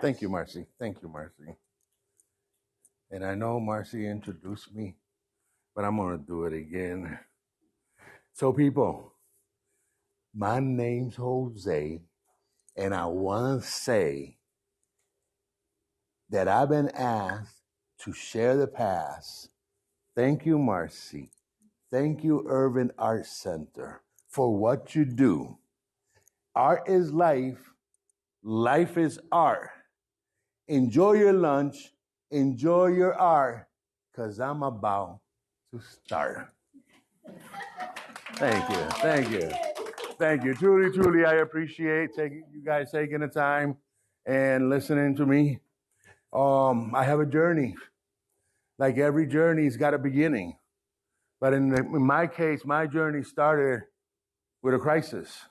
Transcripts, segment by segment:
Thank you, Marcy. Thank you, Marcy. And I know Marcy introduced me, but I'm going to do it again. So, people, my name's Jose, and I want to say that I've been asked to share the past. Thank you, Marcy. Thank you, Urban Art Center, for what you do. Art is life, life is art. Enjoy your lunch, enjoy your art, because I'm about to start. Thank you, thank you, thank you. Truly, truly, I appreciate you guys taking the time and listening to me. I have a journey. Like every journey's got a beginning. But in my case, my journey started with a crisis,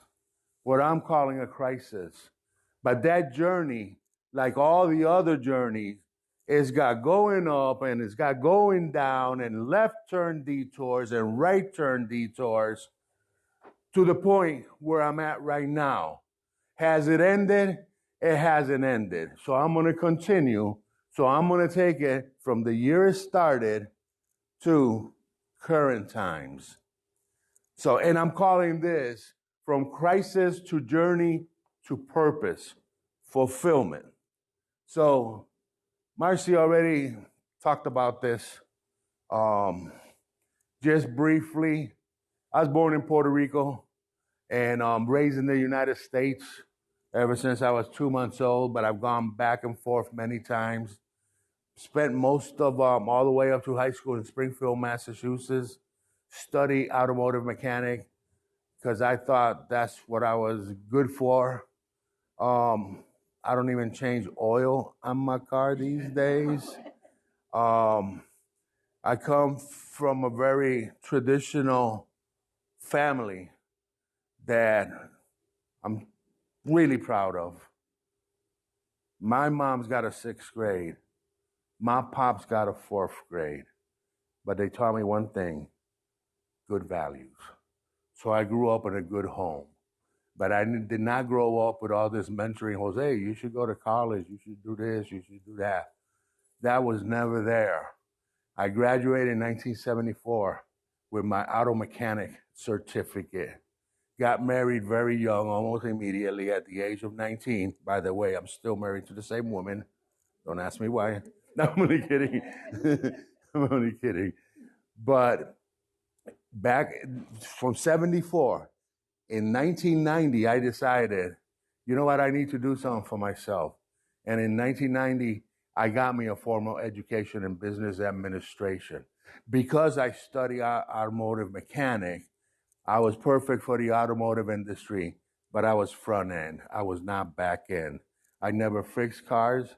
what I'm calling a crisis. But that journey, like all the other journeys, it's got going up and it's got going down and left turn detours and right turn detours to the point where I'm at right now. Has it ended? It hasn't ended. So I'm going to continue. So I'm going to take it from the year it started to current times. So, and I'm calling this from crisis to journey to purpose, fulfillment. So, Marcy already talked about this. Just briefly, I was born in Puerto Rico and raised in the United States ever since I was 2 months old, but I've gone back and forth many times. Spent most of all the way up to high school in Springfield, Massachusetts, study automotive mechanic because I thought that's what I was good for. I don't even change oil on my car these days. I come from a very traditional family that I'm really proud of. My mom's got a 6th grade. My pop's got a 4th grade. But they taught me one thing, good values. So I grew up in a good home. But I did not grow up with all this mentoring, Jose, you should go to college, you should do this, you should do that. That was never there. I graduated in 1974 with my auto mechanic certificate. Got married very young, almost immediately at the age of 19. By the way, I'm still married to the same woman. Don't ask me why. No, I'm only kidding. I'm only kidding. But back from 74, in 1990, I decided, you know what, I need to do something for myself. And in 1990, I got me a formal education in business administration. Because I study automotive mechanic, I was perfect for the automotive industry, but I was front end. I was not back end. I never fixed cars,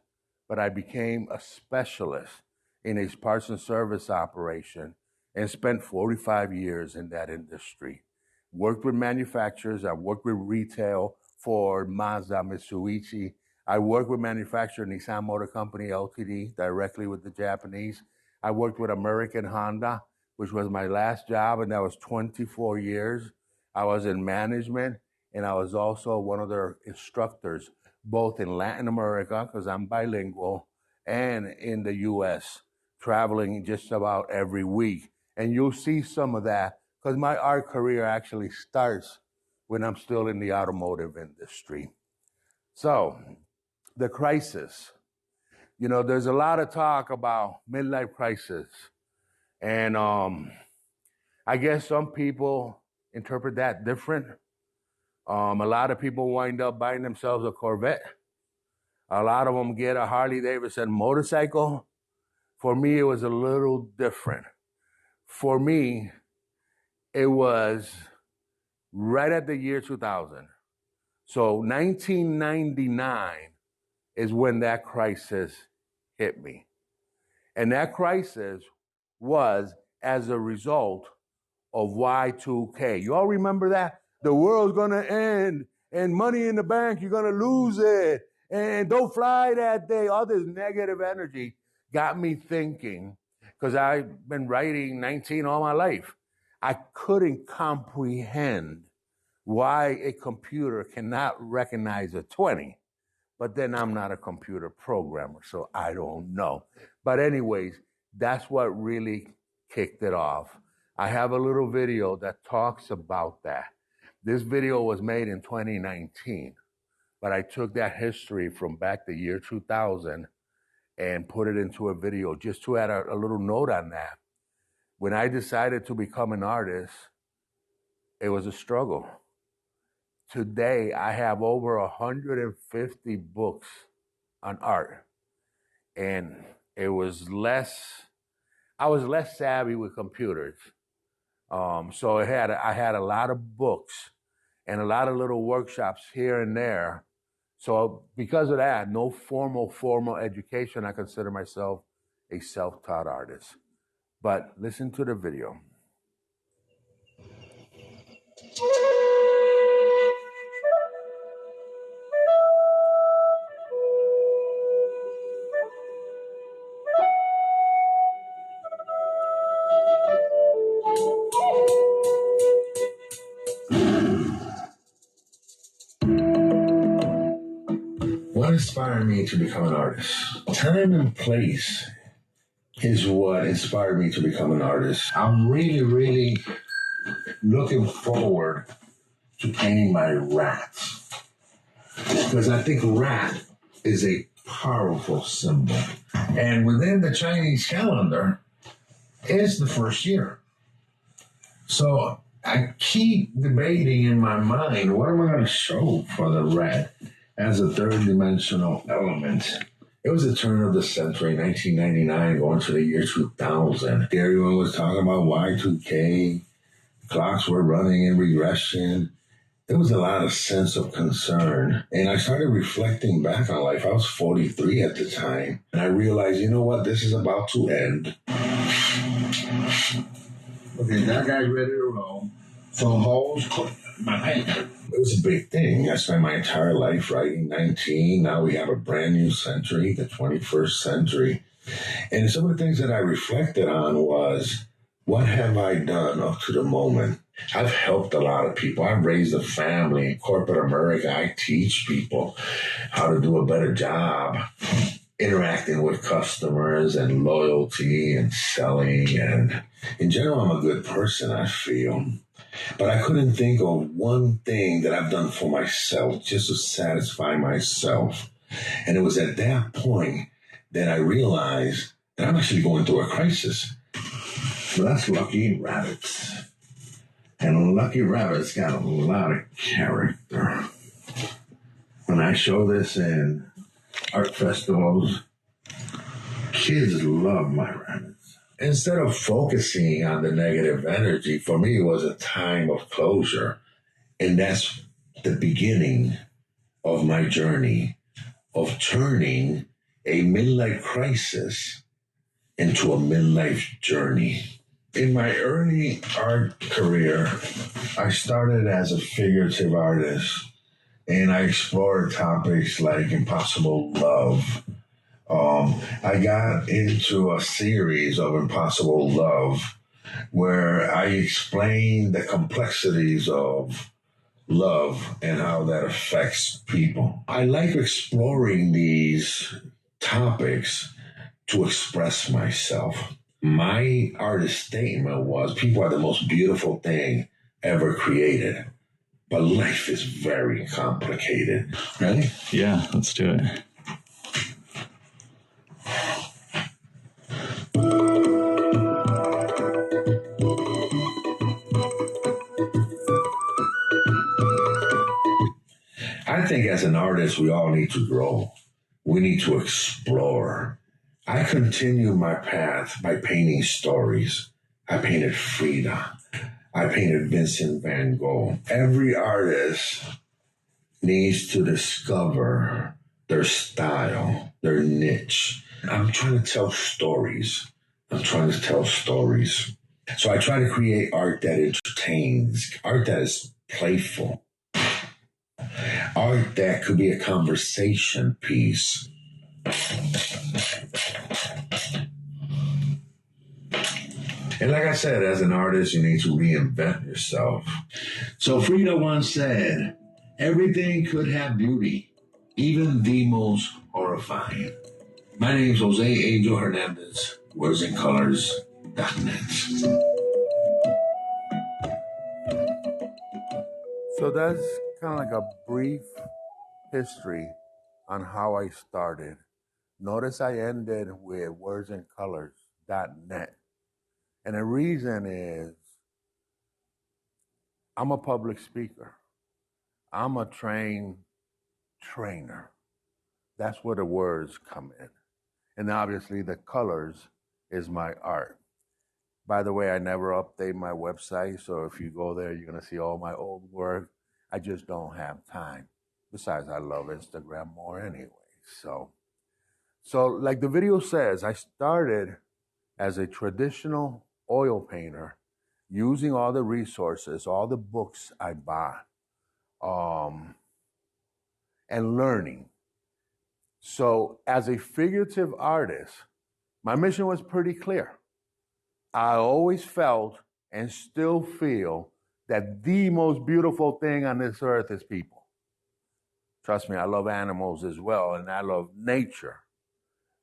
but I became a specialist in a parts and service operation and spent 45 years in that industry. Worked with manufacturers. I worked with retail for Mazda, Mitsubishi. I worked with manufacturer Nissan Motor Company, Ltd., directly with the Japanese. I worked with American Honda, which was my last job, and that was 24 years. I was in management, and I was also one of their instructors, both in Latin America, because I'm bilingual, and in the U.S., traveling just about every week. And you'll see some of that, because my art career actually starts when I'm still in the automotive industry. So, the crisis. You know, there's a lot of talk about midlife crisis. And I guess some people interpret that different. A lot of people wind up buying themselves a Corvette. A lot of them get a Harley Davidson motorcycle. For me, it was a little different. For me, it was right at the year 2000. So 1999 is when that crisis hit me. And that crisis was as a result of Y2K. You all remember that? The world's gonna end and money in the bank, you're gonna lose it. And don't fly that day. All this negative energy got me thinking, because I've been writing 19 all my life. I couldn't comprehend why a computer cannot recognize a 20, But then I'm not a computer programmer, so I don't know. But anyways, that's what really kicked it off. I have a little video that talks about that. This video was made in 2019, but I took that history from back the year 2000 and put it into a video just to add a little note on that. When I decided to become an artist, it was a struggle. Today, I have over 150 books on art. And I was less savvy with computers. So I had a lot of books and a lot of little workshops here and there. So because of that, no formal education, I consider myself a self-taught artist. But listen to the video. What inspired me to become an artist? Time and place is what inspired me to become an artist. I'm really looking forward to painting my rats, because I think rat is a powerful symbol. And within the Chinese calendar is the first year. So I keep debating in my mind, what am I going to show for the rat as a third dimensional element? It was the turn of the century, 1999, going to the year 2000. Everyone was talking about Y2K. Clocks were running in regression. There was a lot of sense of concern. And I started reflecting back on life. I was 43 at the time. And I realized, you know what? This is about to end. Okay, that guy's ready to roll. So holes, my paint. It was a big thing. I spent my entire life writing 19. Now we have a brand new century, the 21st century. And some of the things that I reflected on was, what have I done up to the moment? I've helped a lot of people. I've raised a family in corporate America. I teach people how to do a better job interacting with customers and loyalty and selling. And in general, I'm a good person, I feel. But I couldn't think of one thing that I've done for myself just to satisfy myself. And it was at that point that I realized that I'm actually going through a crisis. So that's Lucky Rabbits. And Lucky Rabbits got a lot of character. When I show this in art festivals, kids love my rabbits. Instead of focusing on the negative energy, for me, it was a time of closure. And that's the beginning of my journey of turning a midlife crisis into a midlife journey. In my early art career, I started as a figurative artist, and I explored topics like impossible love. I got into a series of impossible love where I explained the complexities of love and how that affects people. I like exploring these topics to express myself. My artist statement was, people are the most beautiful thing ever created, but life is very complicated. Ready? Yeah, let's do it. I think as an artist, we all need to grow. We need to explore. I continued my path by painting stories. I painted Frida. I painted Vincent van Gogh. Every artist needs to discover their style, their niche. I'm trying to tell stories. So I try to create art that entertains, art that is playful, art that could be a conversation piece. And like I said, as an artist, you need to reinvent yourself. So Frida once said, everything could have beauty even the most horrifying. My name is José Angel Hernández, wordsandcolors.net. So that's kind of like a brief history on how I started. Notice I ended with wordsandcolors.net. And the reason is I'm a public speaker. I'm a trained trainer. That's where the words come in. And obviously the colors is my art. By the way, I never update my website, so if you go there, you're gonna see all my old work. I just don't have time. Besides, I love Instagram more anyway. So like the video says, I started as a traditional oil painter using all the resources, all the books I bought, and learning. So as a figurative artist, my mission was pretty clear. I always felt and still feel that the most beautiful thing on this earth is people. Trust me, I love animals as well, and I love nature.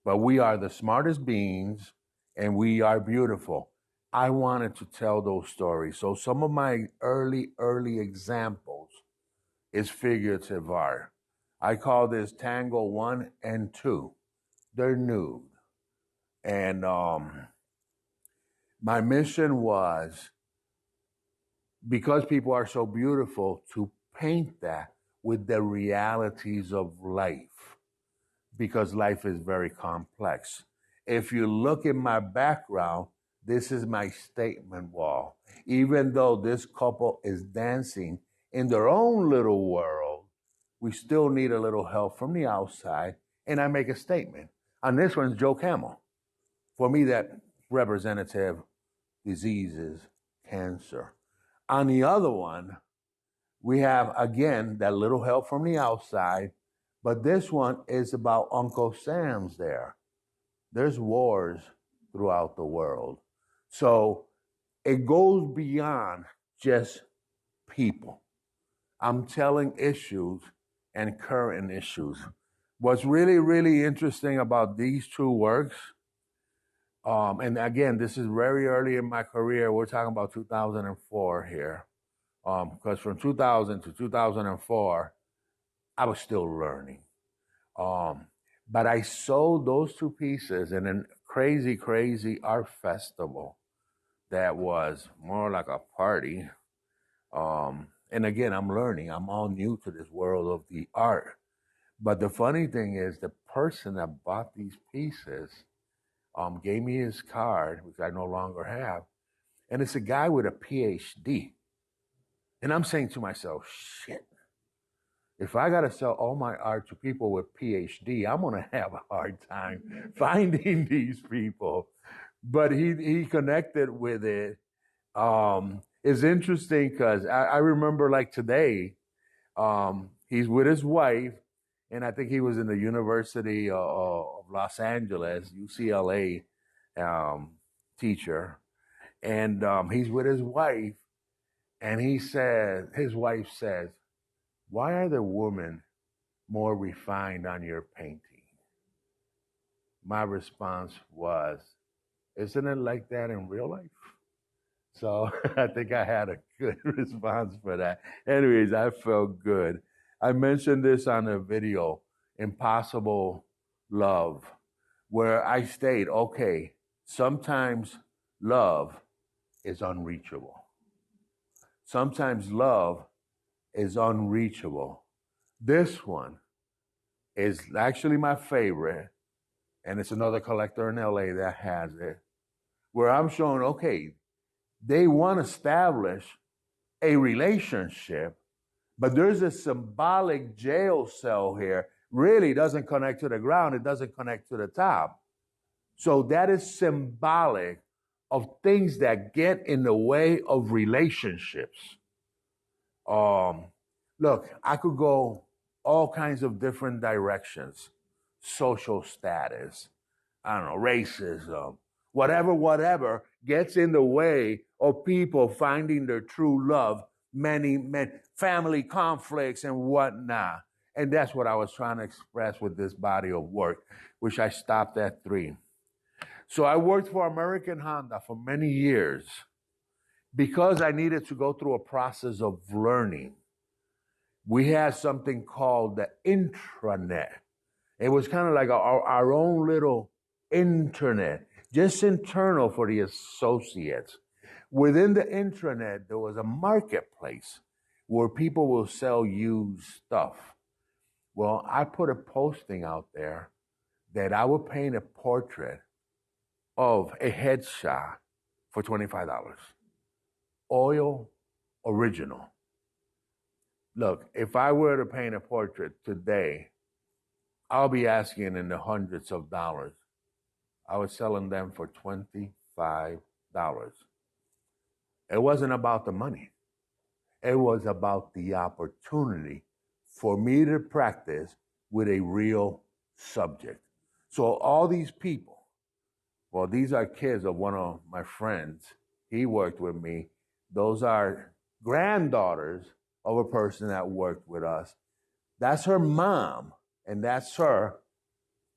But we are the smartest beings, and we are beautiful. I wanted to tell those stories. So some of my early examples is figurative art. I call this Tango 1 and 2. They're nude. And my mission was, because people are so beautiful, to paint that with the realities of life, because life is very complex. If you look at my background, this is my statement wall. Even though this couple is dancing in their own little world, we still need a little help from the outside, and I make a statement. On this one's Joe Camel. For me, that representative disease is cancer. On the other one, we have, again, that little help from the outside, but this one is about Uncle Sam's there. There's wars throughout the world. So it goes beyond just people. I'm telling issues and current issues. What's really interesting about these two works, and again, this is very early in my career. We're talking about 2004 here. Because from 2000 to 2004, I was still learning. But I sold those two pieces in a crazy art festival that was more like a party. And again, I'm learning. I'm all new to this world of the art. But the funny thing is, the person that bought these pieces gave me his card, which I no longer have. And it's a guy with a PhD. And I'm saying to myself, shit, if I got to sell all my art to people with PhD, I'm going to have a hard time finding these people. But he connected with it. It's interesting because I remember like today, he's with his wife, and I think he was in the University of Los Angeles, UCLA teacher. And he's with his wife, and his wife says, why are the women more refined on your painting? My response was, isn't it like that in real life? So I think I had a good response for that. Anyways, I felt good. I mentioned this on a video, Impossible Love, where I state, okay, sometimes love is unreachable. Sometimes love is unreachable. This one is actually my favorite, and it's another collector in LA that has it, where I'm showing, okay, they want to establish a relationship, but there's a symbolic jail cell here. Really doesn't connect to the ground, it doesn't connect to the top. So that is symbolic of things that get in the way of relationships. Look, I could go all kinds of different directions. Social status, I don't know, racism, whatever gets in the way of people finding their true love, many family conflicts and whatnot. And that's what I was trying to express with this body of work, which I stopped at 3. So I worked for American Honda for many years because I needed to go through a process of learning. We had something called the intranet. It was kind of like our own little internet, just internal for the associates. Within the intranet, there was a marketplace where people will sell used stuff. Well, I put a posting out there that I would paint a portrait of a headshot for $25. Oil original. Look, if I were to paint a portrait today, I'll be asking in the hundreds of dollars. I was selling them for $25. It wasn't about the money. It was about the opportunity for me to practice with a real subject. So all these people, well, these are kids of one of my friends. He worked with me. Those are granddaughters of a person that worked with us. That's her mom, and that's her,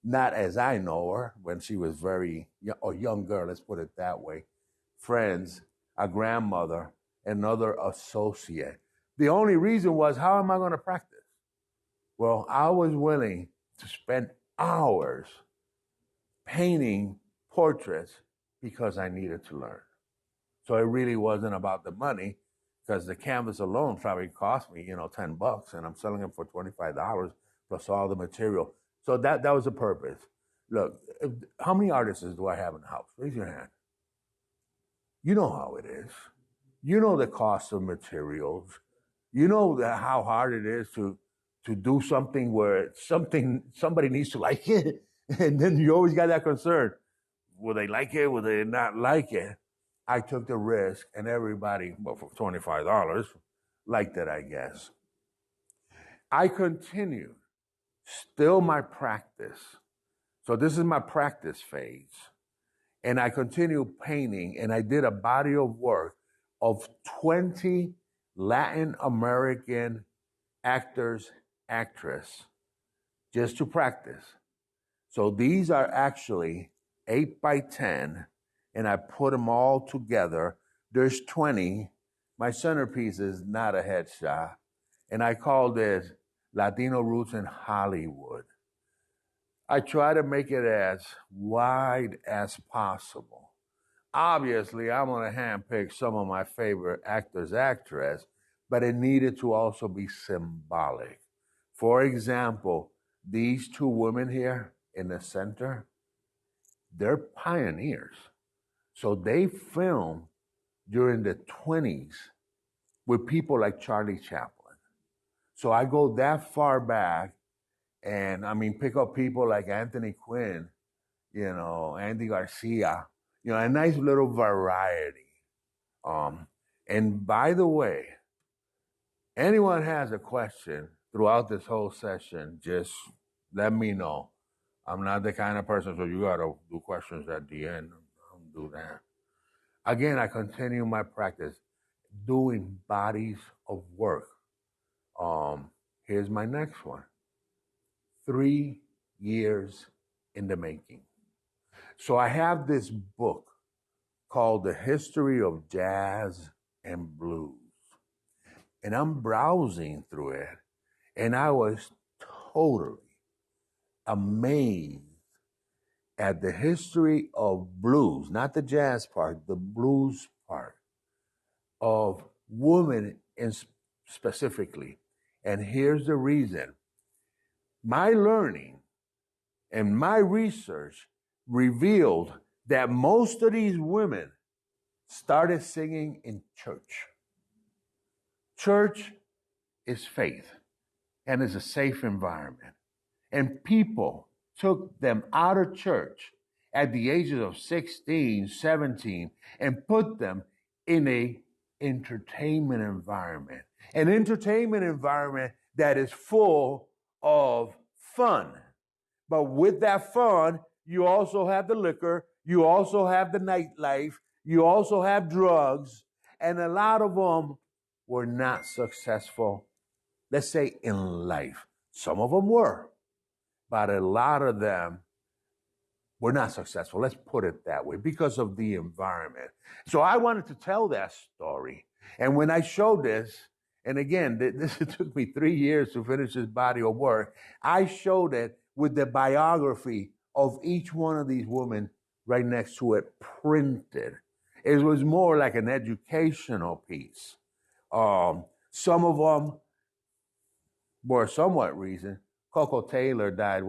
not as I know her, when she was very, or young girl, let's put it that way, friends, a grandmother, another associate. The only reason was, how am I going to practice? Well, I was willing to spend hours painting portraits because I needed to learn. So it really wasn't about the money, because the canvas alone probably cost me, $10, and I'm selling them for $25 plus all the material. So that was the purpose. Look, how many artists do I have in the house? Raise your hand. You know how it is. You know the cost of materials. You know how hard it is to do something where somebody needs to like it, and then you always got that concern: will they like it? Will they not like it? I took the risk, and everybody, well, for $25, liked it, I guess. I continued, still my practice. So this is my practice phase. And I continued painting, and I did a body of work of 20 Latin American actors, actress, just to practice. So these are actually 8 by 10, and I put them all together. There's 20. My centerpiece is not a headshot, and I call this Latino Roots in Hollywood. I try to make it as wide as possible. Obviously, I'm going to handpick some of my favorite actors, actress, but it needed to also be symbolic. For example, these 2 women here in the center, they're pioneers. So they filmed during the 20s with people like Charlie Chaplin. So I go that far back, and pick up people like Anthony Quinn, Andy Garcia, a nice little variety. And by the way, anyone has a question throughout this whole session, just let me know. I'm not the kind of person, so you got to do questions at the end. Don't do that. Again, I continue my practice doing bodies of work. Here's my next one. 3 years in the making. So I have this book called The History of Jazz and Blues. And I'm browsing through it, and I was totally amazed at the history of blues, not the jazz part, the blues part, of women specifically. And here's the reason. My learning and my research revealed that most of these women started singing in church. Church is faith and is a safe environment. And people took them out of church at the ages of 16, 17, and put them in an entertainment environment. An entertainment environment that is full of fun. But with that fun, you also have the liquor, you also have the nightlife, you also have drugs, and a lot of them were not successful, let's say, in life. Some of them were, but a lot of them were not successful. Let's put it that way, because of the environment. So I wanted to tell that story. And when I showed this, and again, this took me 3 years to finish this body of work, I showed it with the biography of each one of these women right next to it printed. It was more like an educational piece. Some of them were somewhat recent. Coco Taylor died,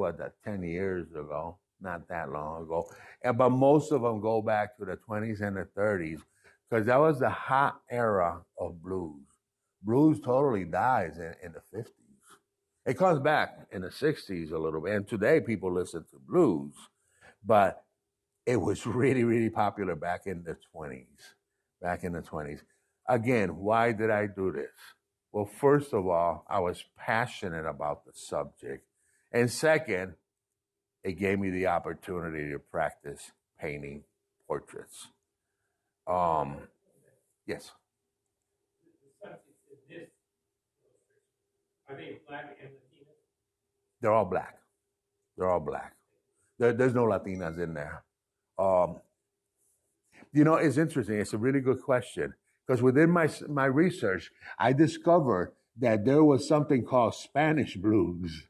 10 years ago? Not that long ago. But most of them go back to the 20s and the 30s, because that was the hot era of blues. Blues totally dies in the 50s. It comes back in the 60s a little bit. And today people listen to blues. But it was really, really popular back in the 20s. Back in the 20s. Again, why did I do this? Well, first of all, I was passionate about the subject. And second, it gave me the opportunity to practice painting portraits. Yes. The subjects in this illustration, are they black and Latino? They're all black. They're all black. There's no Latinas in there. It's interesting. It's a really good question, because within my research, I discovered that there was something called Spanish blues,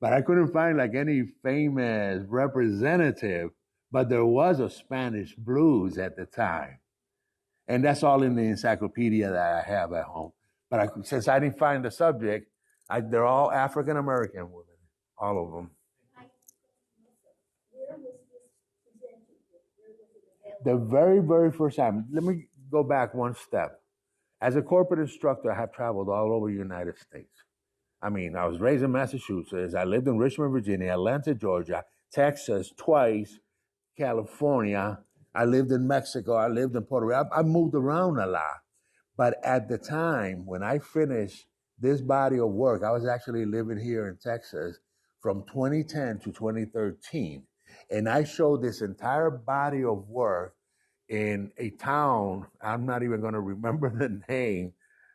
but I couldn't find like any famous representative. But there was a Spanish blues at the time, and that's all in the encyclopedia that I have at home. But since I didn't find the subject, they're all African American women, all of them. The very, very first time, let me go back one step. As a corporate instructor, I have traveled all over the United States. I mean, I was raised in Massachusetts. I lived in Richmond, Virginia, Atlanta, Georgia, Texas twice, California. I lived in Mexico. I lived in Puerto Rico. I moved around a lot. But at the time when I finished this body of work, I was actually living here in Texas from 2010 to 2013. And I showed this entire body of work in a town, I'm not even going to remember the name,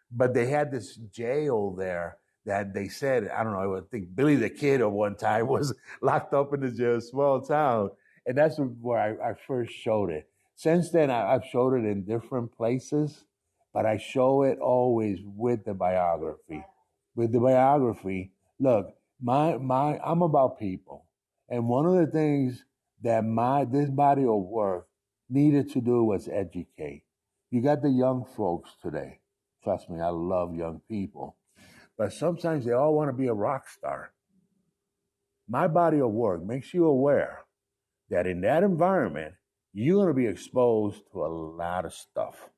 but they had this jail there that they said, I don't know, I think Billy the Kid at one time was locked up in the jail, small town. And that's where I first showed it. Since then, I've showed it in different places, but I show it always with the biography. With the biography, look, I'm about people. And one of the things that this body of work needed to do was educate. You got the young folks today. Trust me, I love young people. But sometimes they all want to be a rock star. My body of work makes you aware that in that environment, you're going to be exposed to a lot of stuff.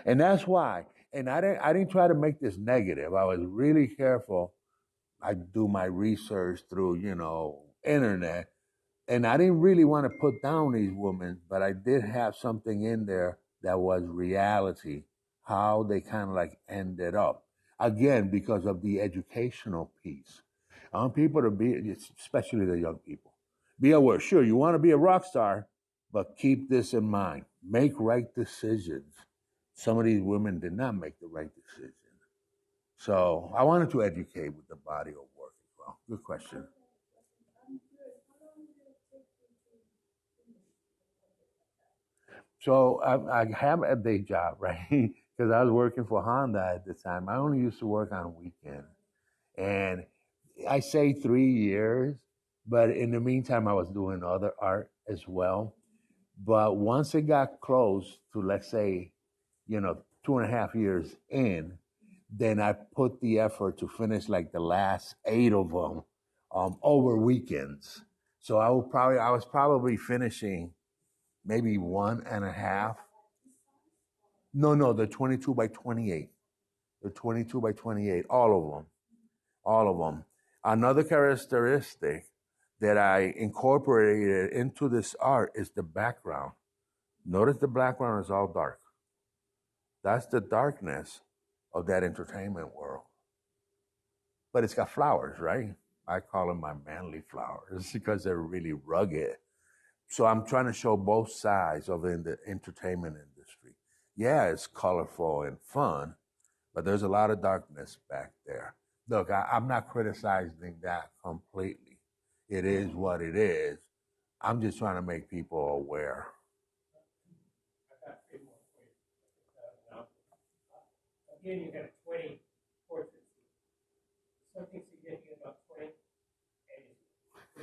And that's why, and I didn't try to make this negative. I was really careful. I do my research through, internet. And I didn't really want to put down these women, but I did have something in there that was reality, how they kind of like ended up. Again, because of the educational piece. I want people to be, especially the young people, be aware. Sure, you want to be a rock star, but keep this in mind. Make right decisions. Some of these women did not make the right decision. So I wanted to educate with the body of work as well. Good question. So I have a day job, right? Because I was working for Honda at the time. I only used to work on weekends. And I say 3 years, but in the meantime, I was doing other art as well. But once it got close to, let's say, 2.5 years in, then I put the effort to finish like the last 8 of them over weekends. So I was probably finishing maybe 1.5. No, the 22 by 28. The 22 by 28, all of them. All of them. Another characteristic that I incorporated into this art is the background. Notice the background is all dark. That's the darkness of that entertainment world. But it's got flowers, right? I call them my manly flowers because they're really rugged. So I'm trying to show both sides of the entertainment industry. Yeah, it's colorful and fun, but there's a lot of darkness back there. Look, I'm not criticizing that completely. It is what it is. I'm just trying to make people aware. I've got three more for you. Now, again, you have 20 portraits. Something significant about 20.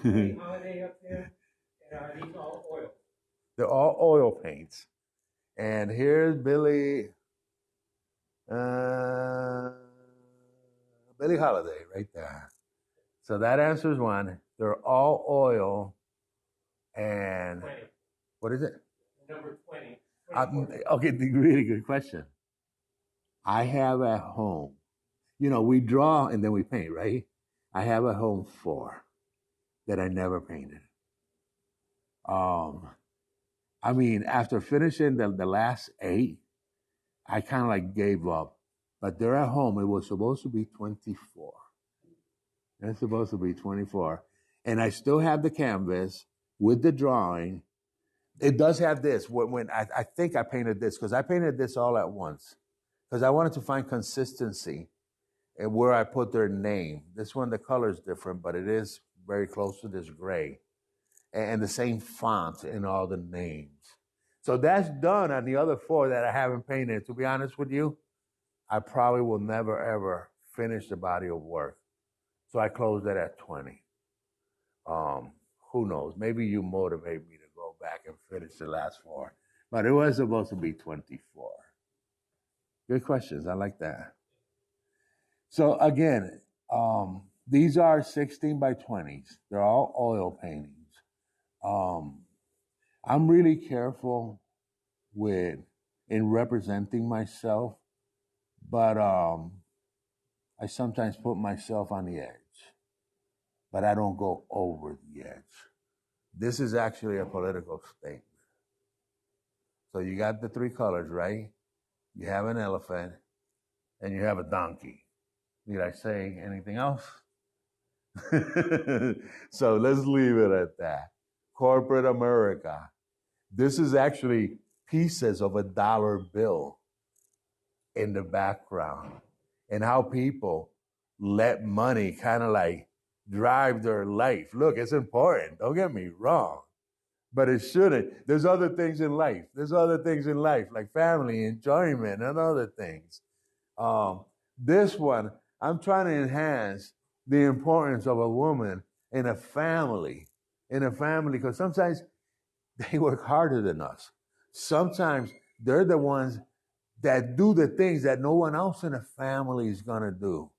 And is 20 holiday up there? And are these all oil? They're all oil paints. And here's Billy Billie Holiday right there. So that answers one. They're all oil. And 20. what is it? Number 20. Okay, really good question. I have at home, we draw and then we paint, right? I have at home 4 that I never painted. I mean, after finishing the last 8, I kind of like gave up. But they're at home. It was supposed to be 24. It's supposed to be 24. And I still have the canvas with the drawing. It does have this. When I think I painted this, because I painted this all at once. Because I wanted to find consistency in where I put their name. This one, the color is different, but it is very close to this gray. And the same font in all the names. So that's done on the other 4 that I haven't painted. To be honest with you, I probably will never, ever finish the body of work. So I closed it at 20. Who knows? Maybe you motivate me to go back and finish the last 4. But it was supposed to be 24. Good questions. I like that. So again, these are 16 by 20s. They're all oil paintings. I'm really careful in representing myself, but I sometimes put myself on the edge, but I don't go over the edge. This is actually a political statement. So you got the 3 colors, right? You have an elephant and you have a donkey. Did I say anything else? So let's leave it at that. Corporate America. This is actually pieces of a dollar bill in the background, and how people let money kind of like drive their life. Look, it's important. Don't get me wrong, but it shouldn't. There's other things in life. There's other things in life like family, enjoyment, and other things. This one, I'm trying to enhance the importance of a woman in a family, because sometimes they work harder than us. Sometimes they're the ones that do the things that no one else in the family is going to do.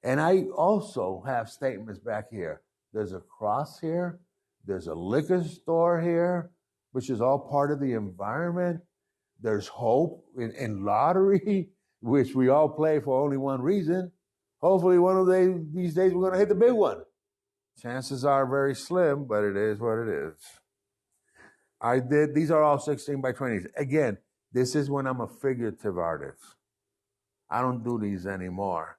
And I also have statements back here. There's a cross here. There's a liquor store here, which is all part of the environment. There's hope in lottery, which we all play for only one reason. Hopefully one of these days we're going to hit the big one. Chances are very slim, but it is what it is. These are all 16 by 20s. Again, this is when I'm a figurative artist. I don't do these anymore.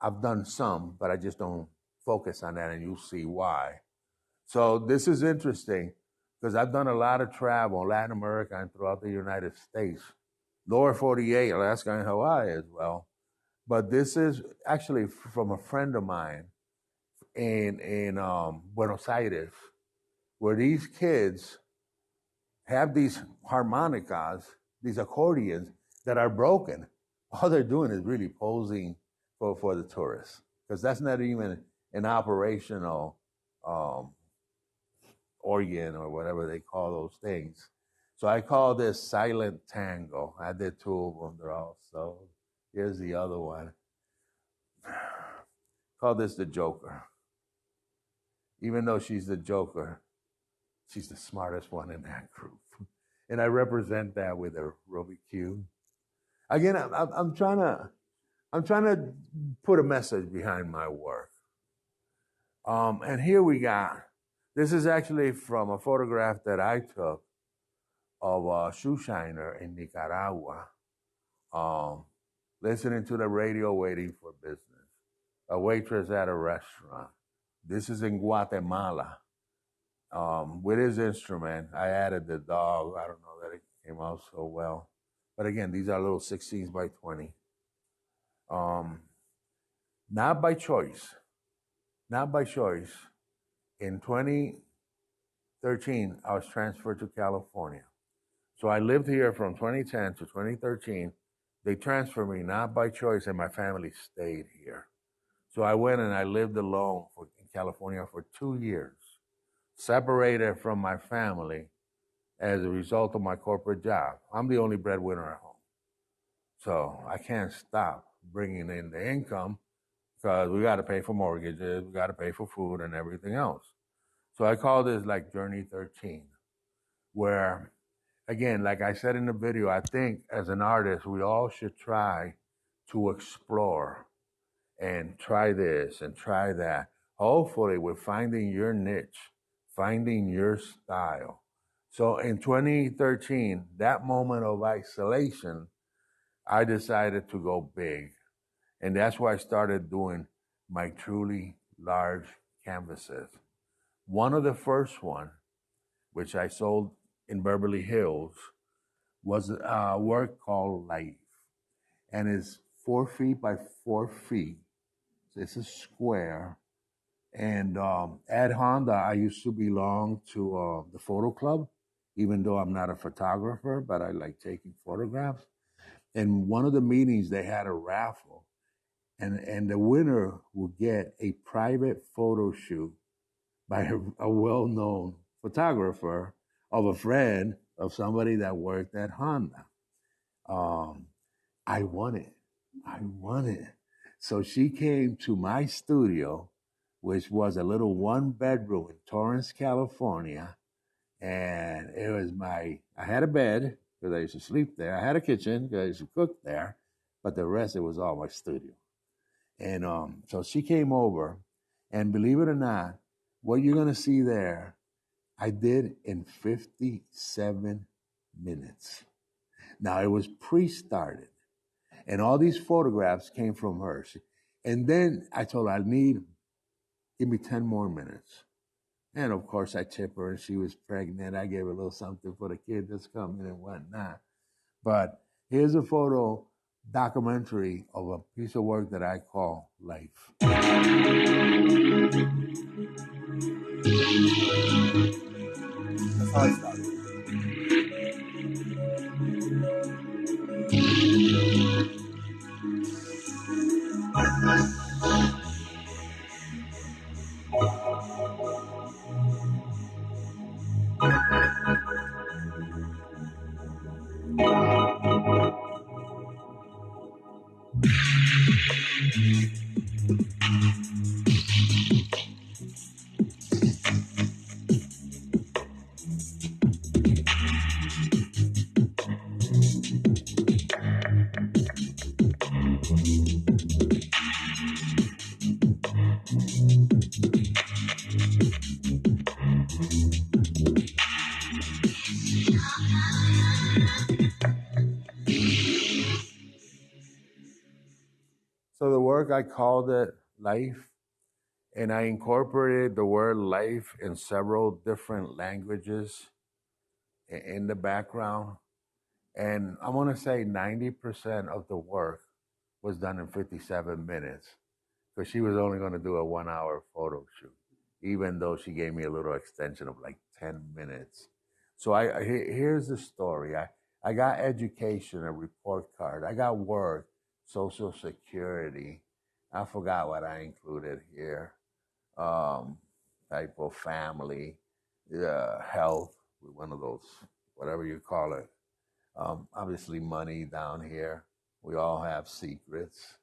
I've done some, but I just don't focus on that, and you'll see why. So this is interesting because I've done a lot of travel in Latin America and throughout the United States, lower 48, Alaska, and Hawaii as well. But this is actually from a friend of mine in Buenos Aires, where these kids have these harmonicas, these accordions that are broken. All they're doing is really posing for the tourists, because that's not even an operational organ or whatever they call those things. So I call this silent tango. I did 2 of them. They're all sold. Here's the other one. Call this the Joker. Even though she's the Joker, she's the smartest one in that group. And I represent that with a Rubik's Cube. Again, I'm trying to put a message behind my work. And here we got, this is actually from a photograph that I took of a shoe shiner in Nicaragua, listening to the radio, waiting for business. A waitress at a restaurant. This is in Guatemala. With his instrument, I added the dog. I don't know that it came out so well. But again, these are little 16s by 20. Not by choice. Not by choice. In 2013, I was transferred to California. So I lived here from 2010 to 2013. They transferred me not by choice, and my family stayed here. So I went and I lived alone in California for 2 years, separated from my family as a result of my corporate job. I'm the only breadwinner at home. So I can't stop bringing in the income because we got to pay for mortgages, we got to pay for food and everything else. So I call this like Journey 13, where, again, like I said in the video, I think as an artist, we all should try to explore and try this and try that. Hopefully, we're finding your niche, finding your style. So in 2013, that moment of isolation, I decided to go big. And that's why I started doing my truly large canvases. One of the first one, which I sold in Beverly Hills, was a work called Life. And it's 4 feet by 4 feet. So it's a square. And at Honda, I used to belong to the photo club, even though I'm not a photographer, but I like taking photographs. And one of the meetings, they had a raffle, and the winner will get a private photo shoot by a well-known photographer of a friend of somebody that worked at Honda. I won it. I won it. So she came to my studio, which was a little one bedroom in Torrance, California. And it was I had a bed because I used to sleep there. I had a kitchen because I used to cook there. But the rest, it was all my studio. And so she came over, and believe it or not, what you're going to see there, I did in 57 minutes. Now, it was pre-started, and all these photographs came from her. And then I told her, give me 10 more minutes. And of course, I tip her, and she was pregnant. I gave her a little something for the kid that's coming and whatnot. But here's a photo documentary of a piece of work that I call Life. That's how I started. So the work, I called it Life, and I incorporated the word life in several different languages in the background. And I want to say 90% of the work was done in 57 minutes because she was only going to do a 1 hour photo shoot, even though she gave me a little extension of like 10 minutes. So here's the story. I got education, a report card. I got work, Social Security. I forgot what I included here. Type of family, health, one of those, whatever you call it. Obviously, money down here. We all have secrets,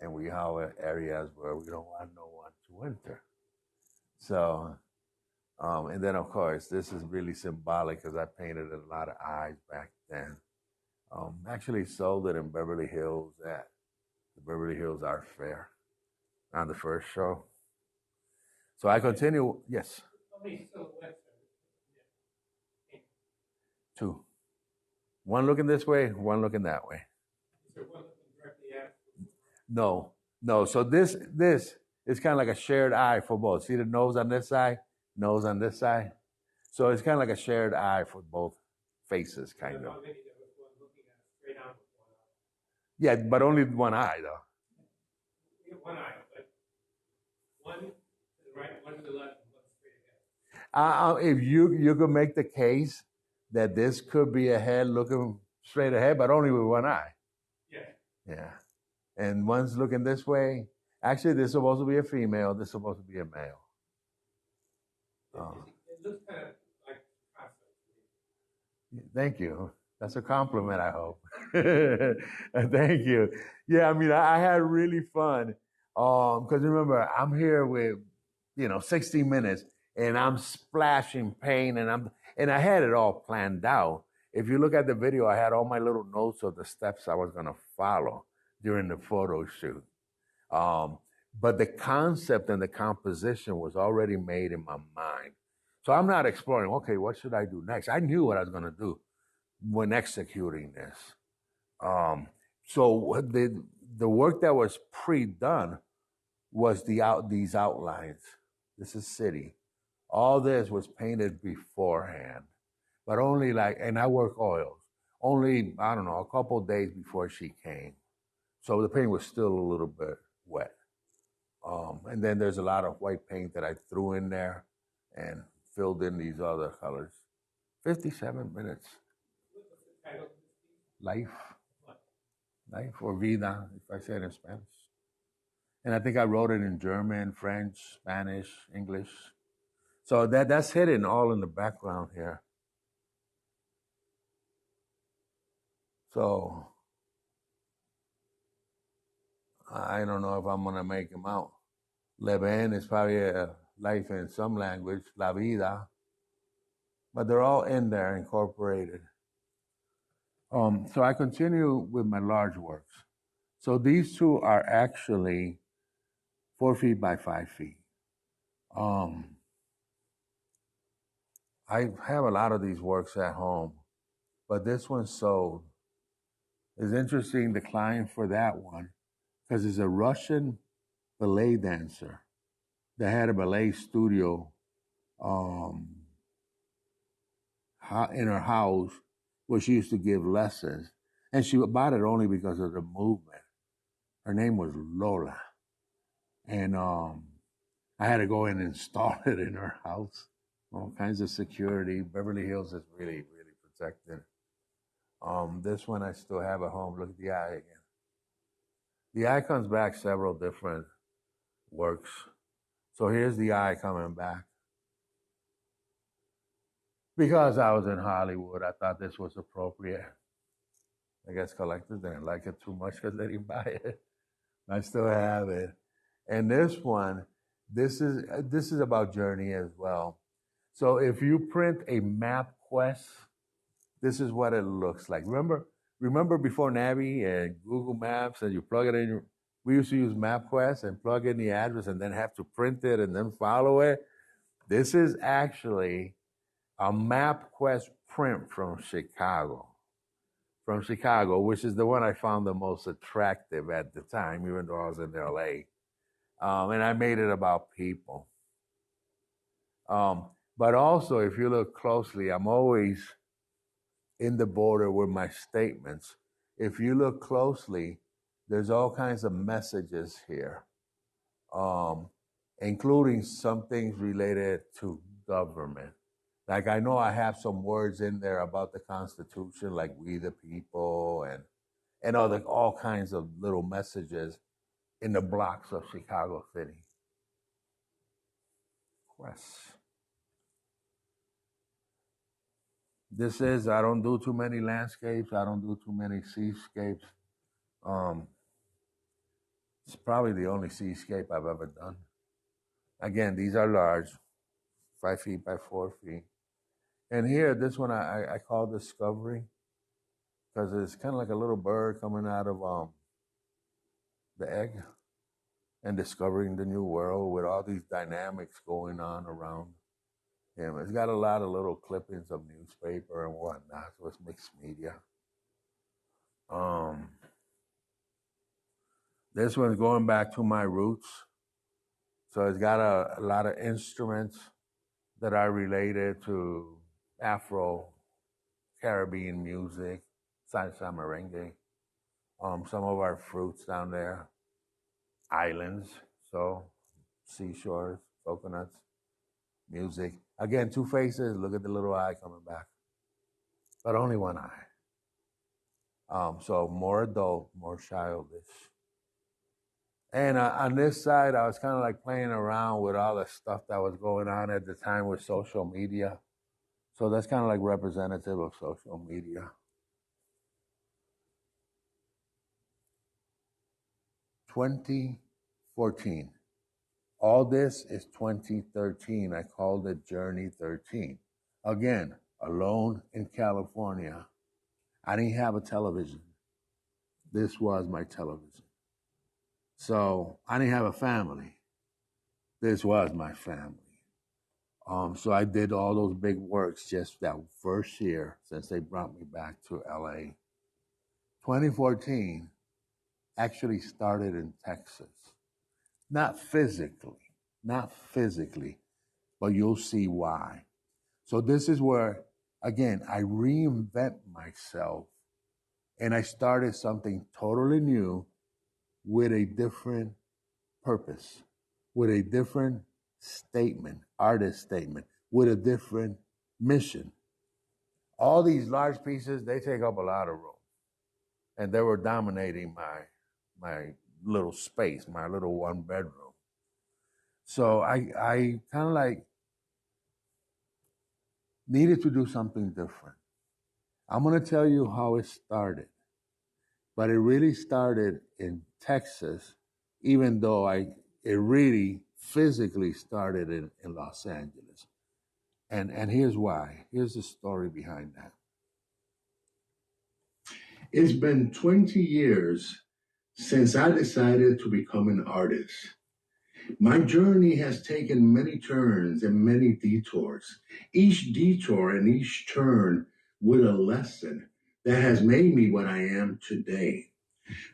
and we have areas where we don't want no one to enter. So, and then of course, this is really symbolic because I painted a lot of eyes back then. Actually sold it in Beverly Hills at the Beverly Hills Art Fair on the first show. So I continue. Yes. How many silhouettes are? Two. One looking this way, one looking that way. Is there one looking directly at? No. So this is kind of like a shared eye for both. See the nose on this side, nose on this side. So it's kind of like a shared eye for both faces, kind of. Maybe there was one looking at straight on with one eye. Yeah, but only one eye though. One eye, right, one's the left and one's straight ahead. If you could make the case that this could be a head looking straight ahead, but only with one eye. Yeah. Yeah. And one's looking this way. Actually, this is supposed to be a female. This is supposed to be a male. It looks kind of like constant. Thank you. That's a compliment, I hope. Thank you. Yeah, I mean, I had really fun. Because remember, I'm here with, 60 minutes, and I'm splashing paint, and I had it all planned out. If you look at the video, I had all my little notes of the steps I was going to follow during the photo shoot. But the concept and the composition was already made in my mind. So I'm not exploring, okay, what should I do next? I knew what I was going to do when executing this. So the work that was pre-done was these outlines. This is city. All this was painted beforehand, but only and I work oils. Only, I don't know, a couple of days before she came. So the paint was still a little bit wet. And then there's a lot of white paint that I threw in there and filled in these other colors. 57 minutes. Life. Life or vida, if I say it in Spanish. And I think I wrote it in German, French, Spanish, English. So that's hidden all in the background here. So I don't know if I'm going to make them out. Le Ben is probably a life in some language, la vida. But they're all in there, incorporated. So I continue with my large works. So these two are actually 4 feet by 5 feet. I have a lot of these works at home, but this one sold. It's interesting, the client for that one, because it's a Russian ballet dancer that had a ballet studio in her house where she used to give lessons. And she bought it only because of the movement. Her name was Lola. And I had to go in and install it in her house. All kinds of security. Beverly Hills is really, really protected. This one I still have at home. Look at the eye again. The eye comes back several different works. So here's the eye coming back. Because I was in Hollywood, I thought this was appropriate. I guess collectors didn't like it too much because they didn't buy it. I still have it. And this one, this is about journey as well. So if you print a MapQuest, this is what it looks like. Remember before Navi and Google Maps and you plug it in, we used to use MapQuest and plug in the address and then have to print it and then follow it. This is actually a MapQuest print from Chicago, which is the one I found the most attractive at the time, even though I was in LA. And I made it about people. But also, if you look closely, I'm always in the border with my statements. If you look closely, there's all kinds of messages here, including some things related to government. Like I know I have some words in there about the Constitution, like "we the people" and all kinds of little messages in the blocks of Chicago City. Quest. This is, I don't do too many landscapes. I don't do too many seascapes. It's probably the only seascape I've ever done. Again, these are large, 5 feet by 4 feet. And here, this one I call Discovery because it's kind of like a little bird coming out of the egg and discovering the new world with all these dynamics going on around him. It's got a lot of little clippings of newspaper and whatnot, so it's mixed media. This one's going back to my roots. So it's got a lot of instruments that are related to Afro Caribbean music, salsa merengue. Some of our fruits down there, islands, so seashores, coconuts, music. Again, two faces. Look at the little eye coming back, but only one eye. So more adult, more childish. And on this side, I was kind of like playing around with all the stuff that was going on at the time with social media. So that's kind of like representative of social media. 2014. All this is 2013. I called it Journey 13. Again, alone in California. I didn't have a television. This was my television. So I didn't have a family. This was my family. So I did all those big works just that first year since they brought me back to LA. 2014 actually started in Texas. Not physically, but you'll see why. So this is where, again, I reinvent myself and I started something totally new with a different purpose, with a different statement, artist statement, with a different mission. All these large pieces, they take up a lot of room. And they were dominating my little space, my little one bedroom. So I kind of like needed to do something different. I'm going to tell you how it started. But it really started in Texas, even though it really physically started in Los Angeles. And here's why. Here's the story behind that. It's been 20 years since I decided to become an artist. My journey has taken many turns and many detours, each detour and each turn with a lesson that has made me what I am today.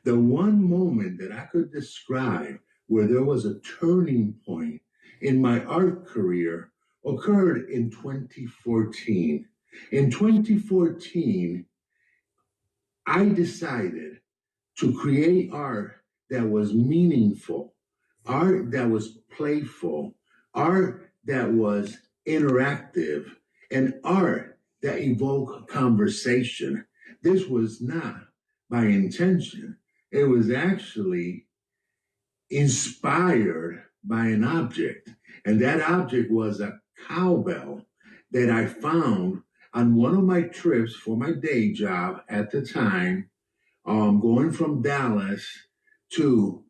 The one moment that I could describe where there was a turning point in my art career occurred in 2014. In 2014, I decided to create art that was meaningful, art that was playful, art that was interactive, and art that evoked conversation. This was not by intention. It was actually inspired by an object. And that object was a cowbell that I found on one of my trips for my day job at the time, going from Dallas to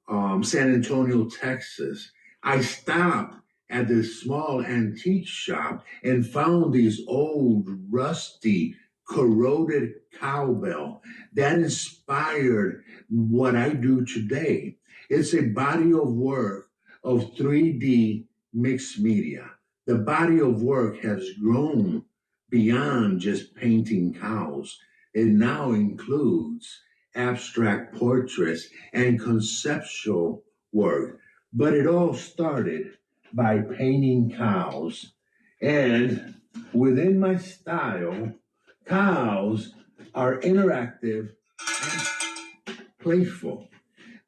San Antonio, Texas. I stopped at this small antique shop and found these old, rusty, corroded cowbell that inspired what I do today. It's a body of work of 3D mixed media. The body of work has grown beyond just painting cows. It now includes abstract portraits and conceptual work. But it all started by painting cows. And within my style, cows are interactive and playful.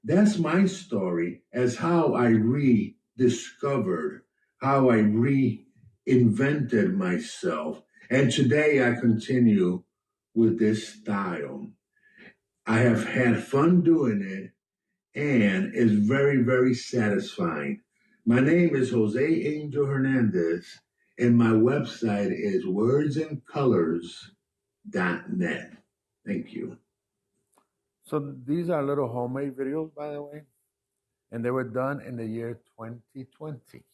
That's my story as how I rediscovered, how I reinvented myself. And today I continue with this style. I have had fun doing it and it's very, very satisfying. My name is José Angel Hernández and my website is wordsandcolors.net. Thank you. So these are little homemade videos, by the way, and they were done in the year 2020.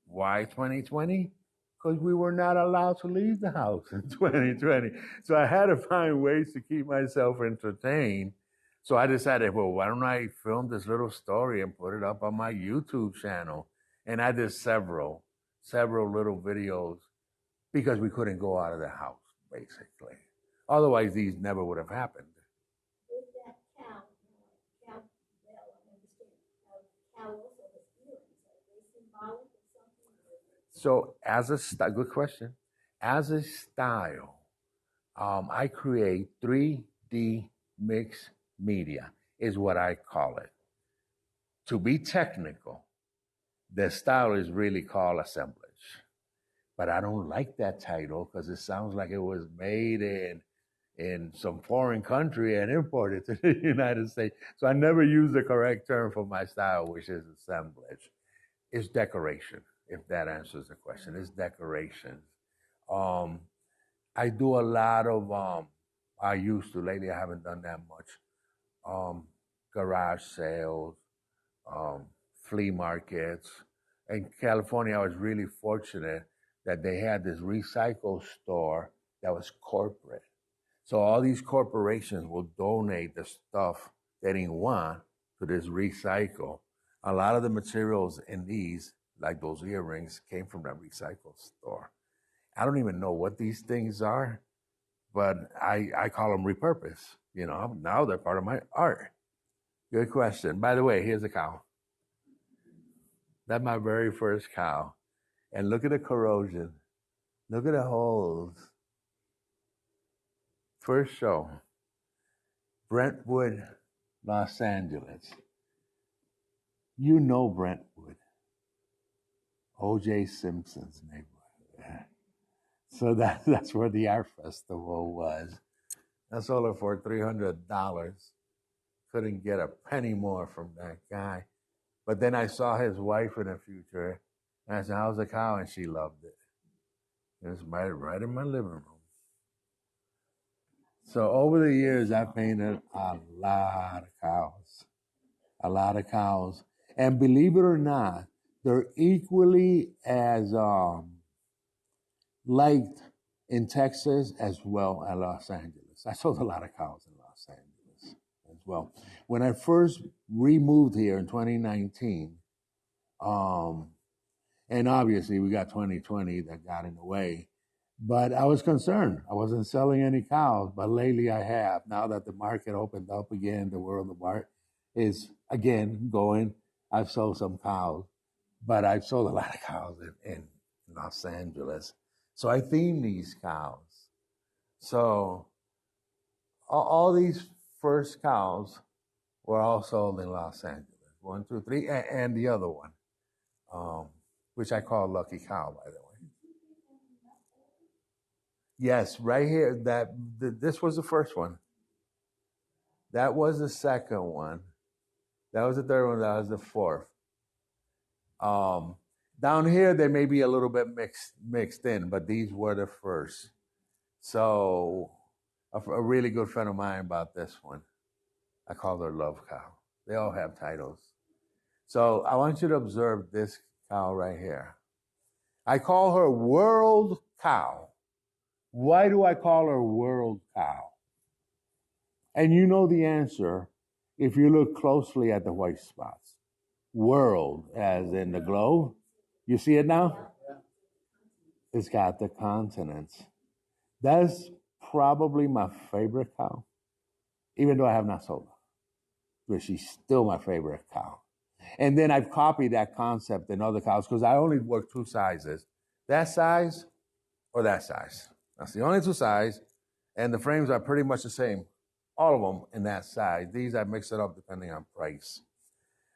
Why 2020? Because we were not allowed to leave the house in 2020. So I had to find ways to keep myself entertained. So I decided, well, why don't I film this little story and put it up on my YouTube channel? And I did several little videos because we couldn't go out of the house, basically. Otherwise, these never would have happened. With that cow bell, I understand. Cow also has feelings. Are they symbolic of something? So as a good question. As a style, I create 3D mixed media is what I call it. To be technical, The style is really called assemblage. But I don't like that title because it sounds like it was made in some foreign country and imported to the United States. So I never use the correct term for my style, which is assemblage. It's decoration, if that answers the question. It's decoration. Um, I do a lot of I used to, lately I haven't done that much. Um, Garage sales, um, flea markets. In California, I was really fortunate that they had this recycle store that was corporate. So all these corporations will donate the stuff they didn't want to this recycle. A lot of the materials in these, like those earrings, came from that recycle store. I don't even know what these things are, but I call them repurpose. You know, now they're part of my art. Good question. By the way, here's a cow. That's my very first cow. And look at the corrosion. Look at the holes. First show, Brentwood, Los Angeles. You know Brentwood, O.J. Simpson's neighborhood. So that's where the art festival was. I sold it for $300. Couldn't get a penny more from that guy. But then I saw his wife in the future, and I said, "How's the cow?" And she loved it. It was right in my living room. So over the years, I painted a lot of cows. And believe it or not, they're equally as liked in Texas as well as Los Angeles. I sold a lot of cows in Los Angeles as well. When I first removed here in 2019, and obviously we got 2020 that got in the way, but I was concerned. I wasn't selling any cows, but lately I have. Now that the market opened up again, the world of art is again going. I've sold some cows, but I've sold a lot of cows in Los Angeles. So I theme these cows. So all these first cows were all sold in Los Angeles. 1, 2, 3, and the other one, which I call Lucky Cow, by the way. Yes, right here. This was the first one. That was the second one. That was the third one. That was the fourth. Down here, they may be a little bit mixed in, but these were the first. So a really good friend of mine bought this one. I call her Love Cow. They all have titles. So I want you to observe this cow right here. I call her World Cow. Why do I call her World Cow? And you know the answer if you look closely at the white spots. World, as in the globe. You see it now? It's got the continents. That's probably my favorite cow, even though I have not sold her. But she's still my favorite cow. And then I've copied that concept in other cows because I only work 2 sizes. That size or that size. That's the only 2 sizes. And the frames are pretty much the same. All of them in that size. These I mix it up depending on price.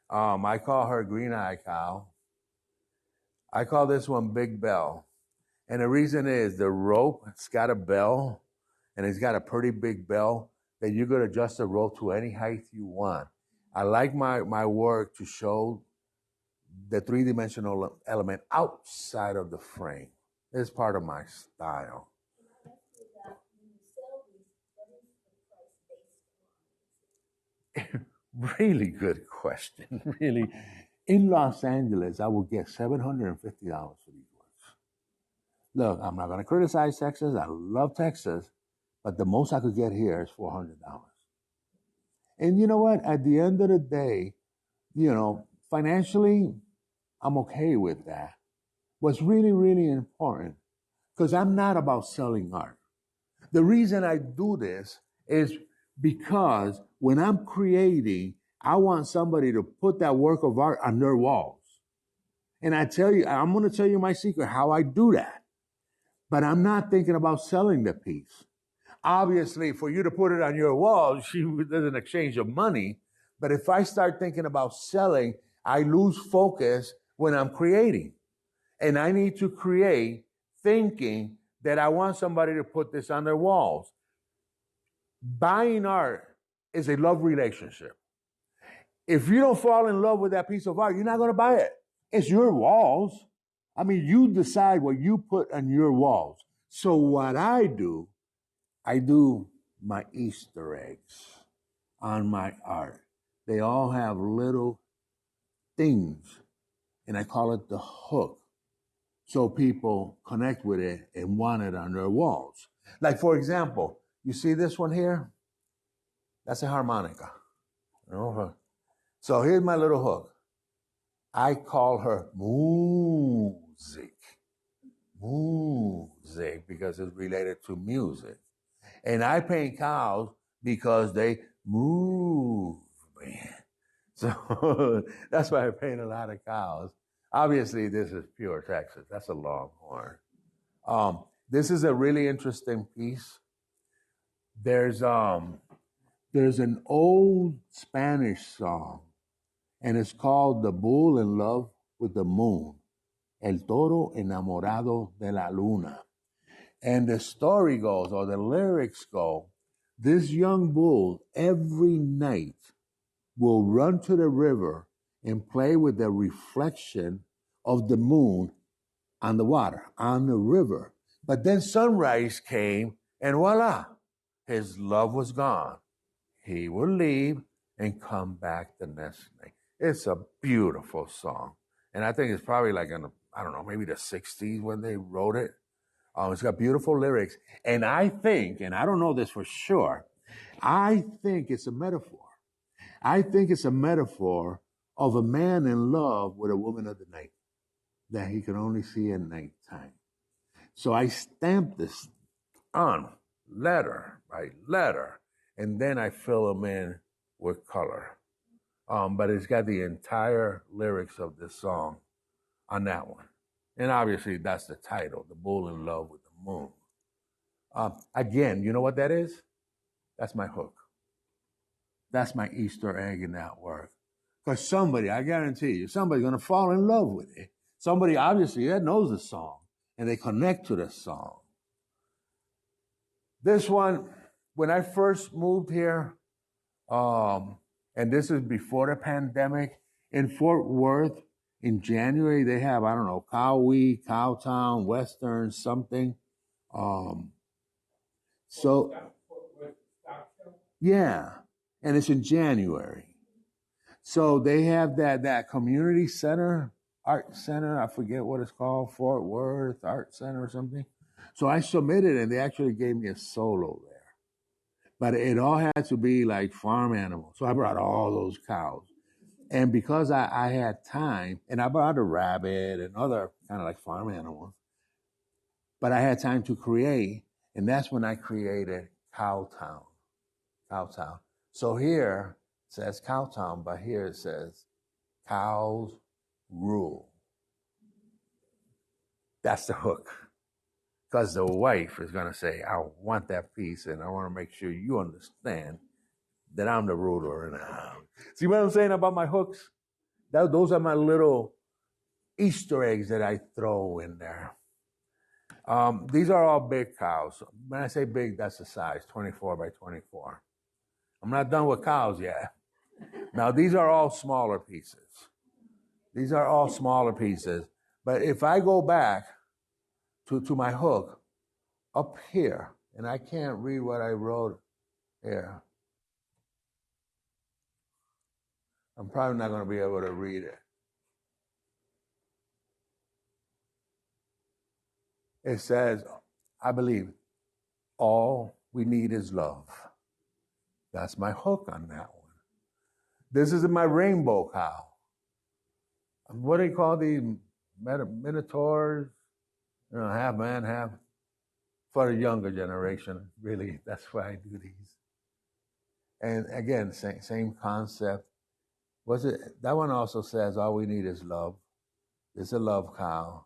I call her Green Eye Cow. I call this one Big Bell. And the reason is the rope, it's got a bell, and it's got a pretty big bell that you could adjust the rope to any height you want. I like my work to show the 3-dimensional element outside of the frame. It's part of my style. Really good question. Really. In Los Angeles, I will get $750 for these works. Look, I'm not going to criticize Texas. I love Texas, but the most I could get here is $400. And you know what? At the end of the day, financially, I'm okay with that. What's really, really important, because I'm not about selling art. The reason I do this is because when I'm creating, I want somebody to put that work of art on their walls. And I'm going to tell you my secret, how I do that. But I'm not thinking about selling the piece. Obviously, for you to put it on your wall, there's an exchange of money. But if I start thinking about selling, I lose focus when I'm creating. And I need to create thinking that I want somebody to put this on their walls. Buying art is a love relationship. If you don't fall in love with that piece of art, you're not going to buy it. It's your walls. I mean, you decide what you put on your walls. So what I do my Easter eggs on my art. They all have little things, and I call it the hook. So people connect with it and want it on their walls. Like, for example, you see this one here? That's a harmonica. So here's my little hook. I call her music. Music, because it's related to music. And I paint cows because they move, man. So that's why I paint a lot of cows. Obviously, this is pure Texas. That's a longhorn. This is a really interesting piece. There's an old Spanish song, and it's called "The Bull in Love with the Moon," El Toro Enamorado de la Luna. And the story goes, or the lyrics go, this young bull every night will run to the river and play with the reflection of the moon on the water, on the river. But then sunrise came, and voila, his love was gone. He will leave and come back the next night. It's a beautiful song. And I think it's probably like in, I don't know, maybe the 60s when they wrote it. It's got beautiful lyrics. And I think, and I don't know this for sure, I think it's a metaphor. I think it's a metaphor of a man in love with a woman of the night that he can only see at nighttime. So I stamped this on letter by letter, and then I fill them in with color. But it's got the entire lyrics of this song on that one. And obviously, that's the title, The Bull in Love with the Moon. Again, you know what that is? That's my hook. That's my Easter egg in that work. Because somebody, I guarantee you, somebody's going to fall in love with it. Somebody, obviously, that knows the song, and they connect to the song. This one, when I first moved here, and this is before the pandemic, in Fort Worth, in January, they have, I don't know, Cow Week, Cowtown, Western, something. Yeah, and it's in January. So they have that community center, art center, I forget what it's called, Fort Worth Art Center or something. So I submitted, and they actually gave me a solo there. But it all had to be like farm animals. So I brought all those cows. And because I had time, and I brought a rabbit and other kind of like farm animals, but I had time to create, and that's when I created Cowtown. Cowtown. So here it says Cowtown, but here it says cows rule. That's the hook. Because the wife is going to say, I want that piece, and I want to make sure you understand that I'm the ruler in the house. See what I'm saying about my hooks? Those are my little Easter eggs that I throw in there. These are all big cows. When I say big, that's the size, 24 by 24. I'm not done with cows yet. Now, these are all smaller pieces. These are all smaller pieces. But if I go back to my hook up here, and I can't read what I wrote here. I'm probably not going to be able to read it. It says, I believe, all we need is love. That's my hook on that one. This is my rainbow cow. What do you call these minotaurs? You know, half man, half. For the younger generation, really, that's why I do these. And again, same concept. Was it that one also says all we need is love. It's a love cow.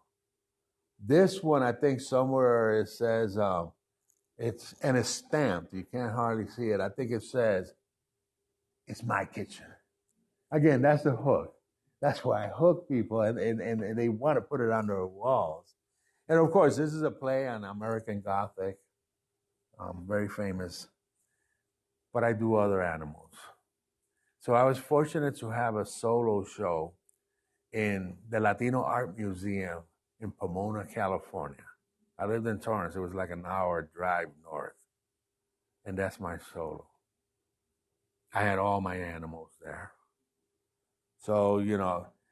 This one, I think somewhere it says it's stamped. You can't hardly see it. I think it says it's my kitchen. Again, that's the hook. That's why I hook people, and they want to put it on their walls. And of course, this is a play on American Gothic, very famous. But I do other animals. So I was fortunate to have a solo show in the Latino Art Museum in Pomona, California. I lived in Torrance. It was like an hour drive north. And that's my solo. I had all my animals there. So,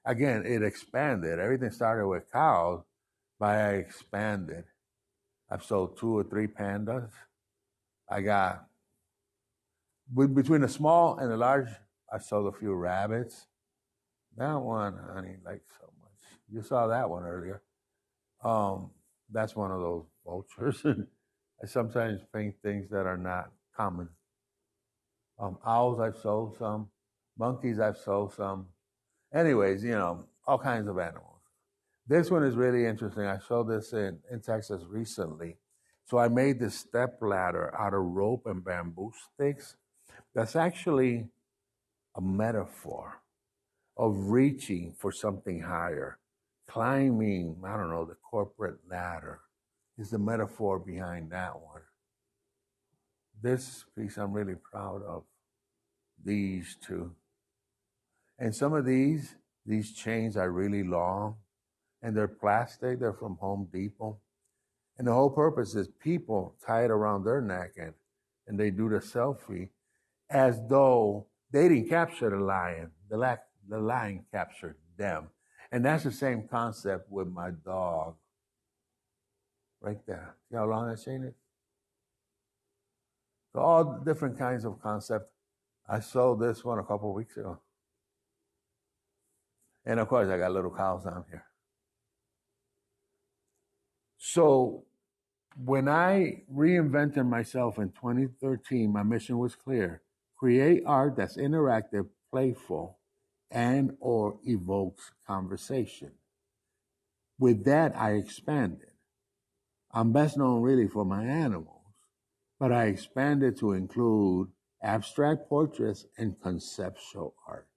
again, it expanded. Everything started with cows, but I expanded. I've sold 2 or 3 pandas. I got, between the small and the large, I sold a few rabbits. That one, honey, like so much. You saw that one earlier. That's one of those vultures. I sometimes paint things that are not common. Owls, I've sold some. Monkeys, I've sold some. Anyways, all kinds of animals. This one is really interesting. I showed this in Texas recently. So I made this step ladder out of rope and bamboo sticks. That's actually a metaphor of reaching for something higher. Climbing, I don't know, the corporate ladder is the metaphor behind that one. This piece I'm really proud of. These two. And some of these chains are really long and they're plastic. They're from Home Depot. And the whole purpose is people tie it around their neck and they do the selfie as though they didn't capture the lion. The lion captured them. And that's the same concept with my dog. Right there. See how long that chain is? So all different kinds of concepts. I sold this one a couple of weeks ago. And of course, I got little cows down here. So when I reinvented myself in 2013, my mission was clear. Create art that's interactive, playful, and or evokes conversation. With that, I expanded. I'm best known really for my animals, but I expanded to include abstract portraits and conceptual art.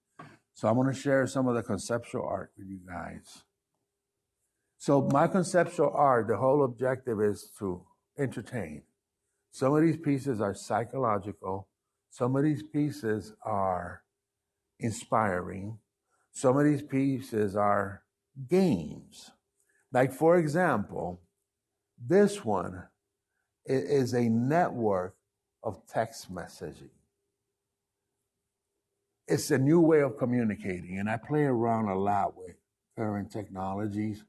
So I'm going to share some of the conceptual art with you guys. So my conceptual art, the whole objective is to entertain. Some of these pieces are psychological. Some of these pieces are inspiring. Some of these pieces are games. Like, for example, this one is a network of text messaging. It's a new way of communicating, and I play around a lot with current technologies.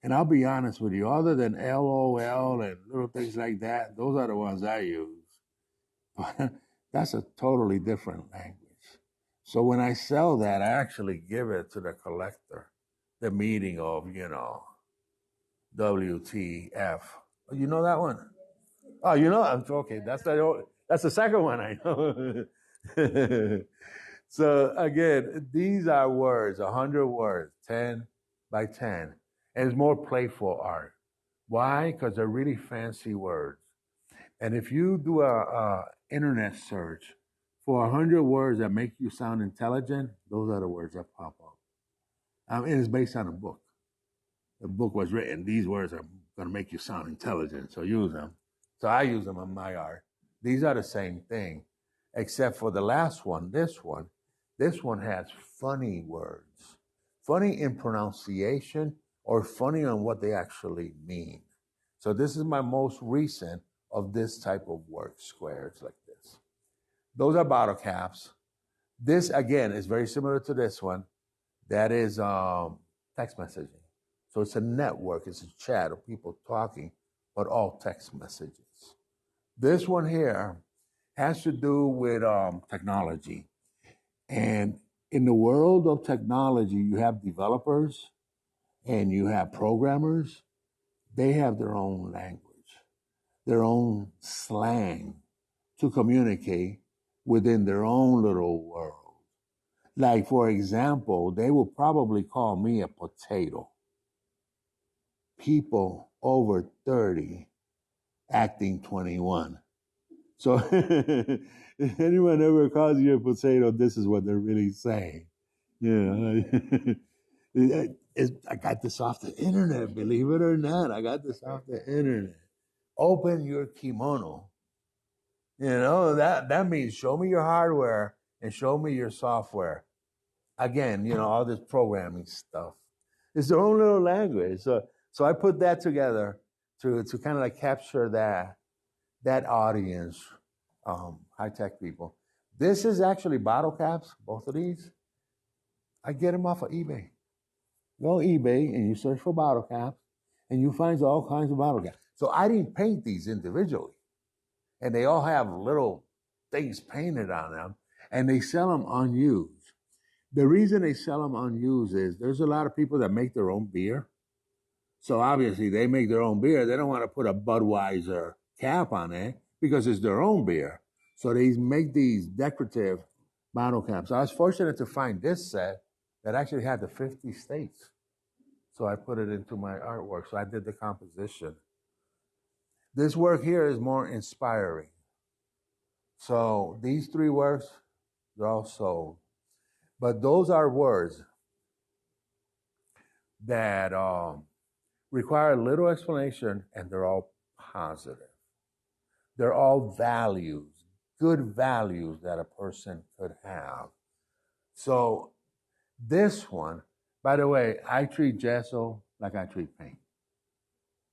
And I'll be honest with you, other than LOL and little things like that, those are the ones I use. But that's a totally different language. So when I sell that, I actually give it to the collector, the meaning of, WTF. You know that one? Oh, I'm okay. That's the second one I know. So again, these are words, 100 words, 10 by 10. And it's more playful art. Why? Because they're really fancy words. And if you do a internet search for 100 words that make you sound intelligent, those are the words that pop up. It is based on a book. The book was written, these words are going to make you sound intelligent, so use them. So I use them in my art. These are the same thing, except for the last one, this one. This one has funny words. Funny in pronunciation or funny on what they actually mean. So this is my most recent of this type of work, squares like this. Those are bottle caps. This, again, is very similar to this one. That is text messaging. So it's a network, it's a chat of people talking, but all text messages. This one here has to do with technology. And in the world of technology, you have developers and you have programmers. They have their own language, their own slang to communicate within their own little world. Like, for example, they will probably call me a potato. People over 30 acting 21. So if anyone ever calls you a potato, this is what they're really saying. Yeah. I got this off the internet, believe it or not. I got this off the internet. Open your kimono. That means show me your hardware and show me your software. Again, all this programming stuff. It's their own little language. So I put that together to kind of like capture that audience, high tech people. This is actually bottle caps, both of these. I get them off of eBay. Go on eBay and you search for bottle caps and you find all kinds of bottle caps. So I didn't paint these individually. And they all have little things painted on them and they sell them unused. The reason they sell them unused is there's a lot of people that make their own beer. So obviously they make their own beer. They don't want to put a Budweiser cap on it because it's their own beer. So they make these decorative bottle caps. I was fortunate to find this set that actually had the 50 states. So I put it into my artwork. So I did the composition. This work here is more inspiring. So these 3 works, they're all sold. But those are words that require little explanation, and they're all positive. They're all values, good values that a person could have. So this one, by the way, I treat gesso like I treat paint.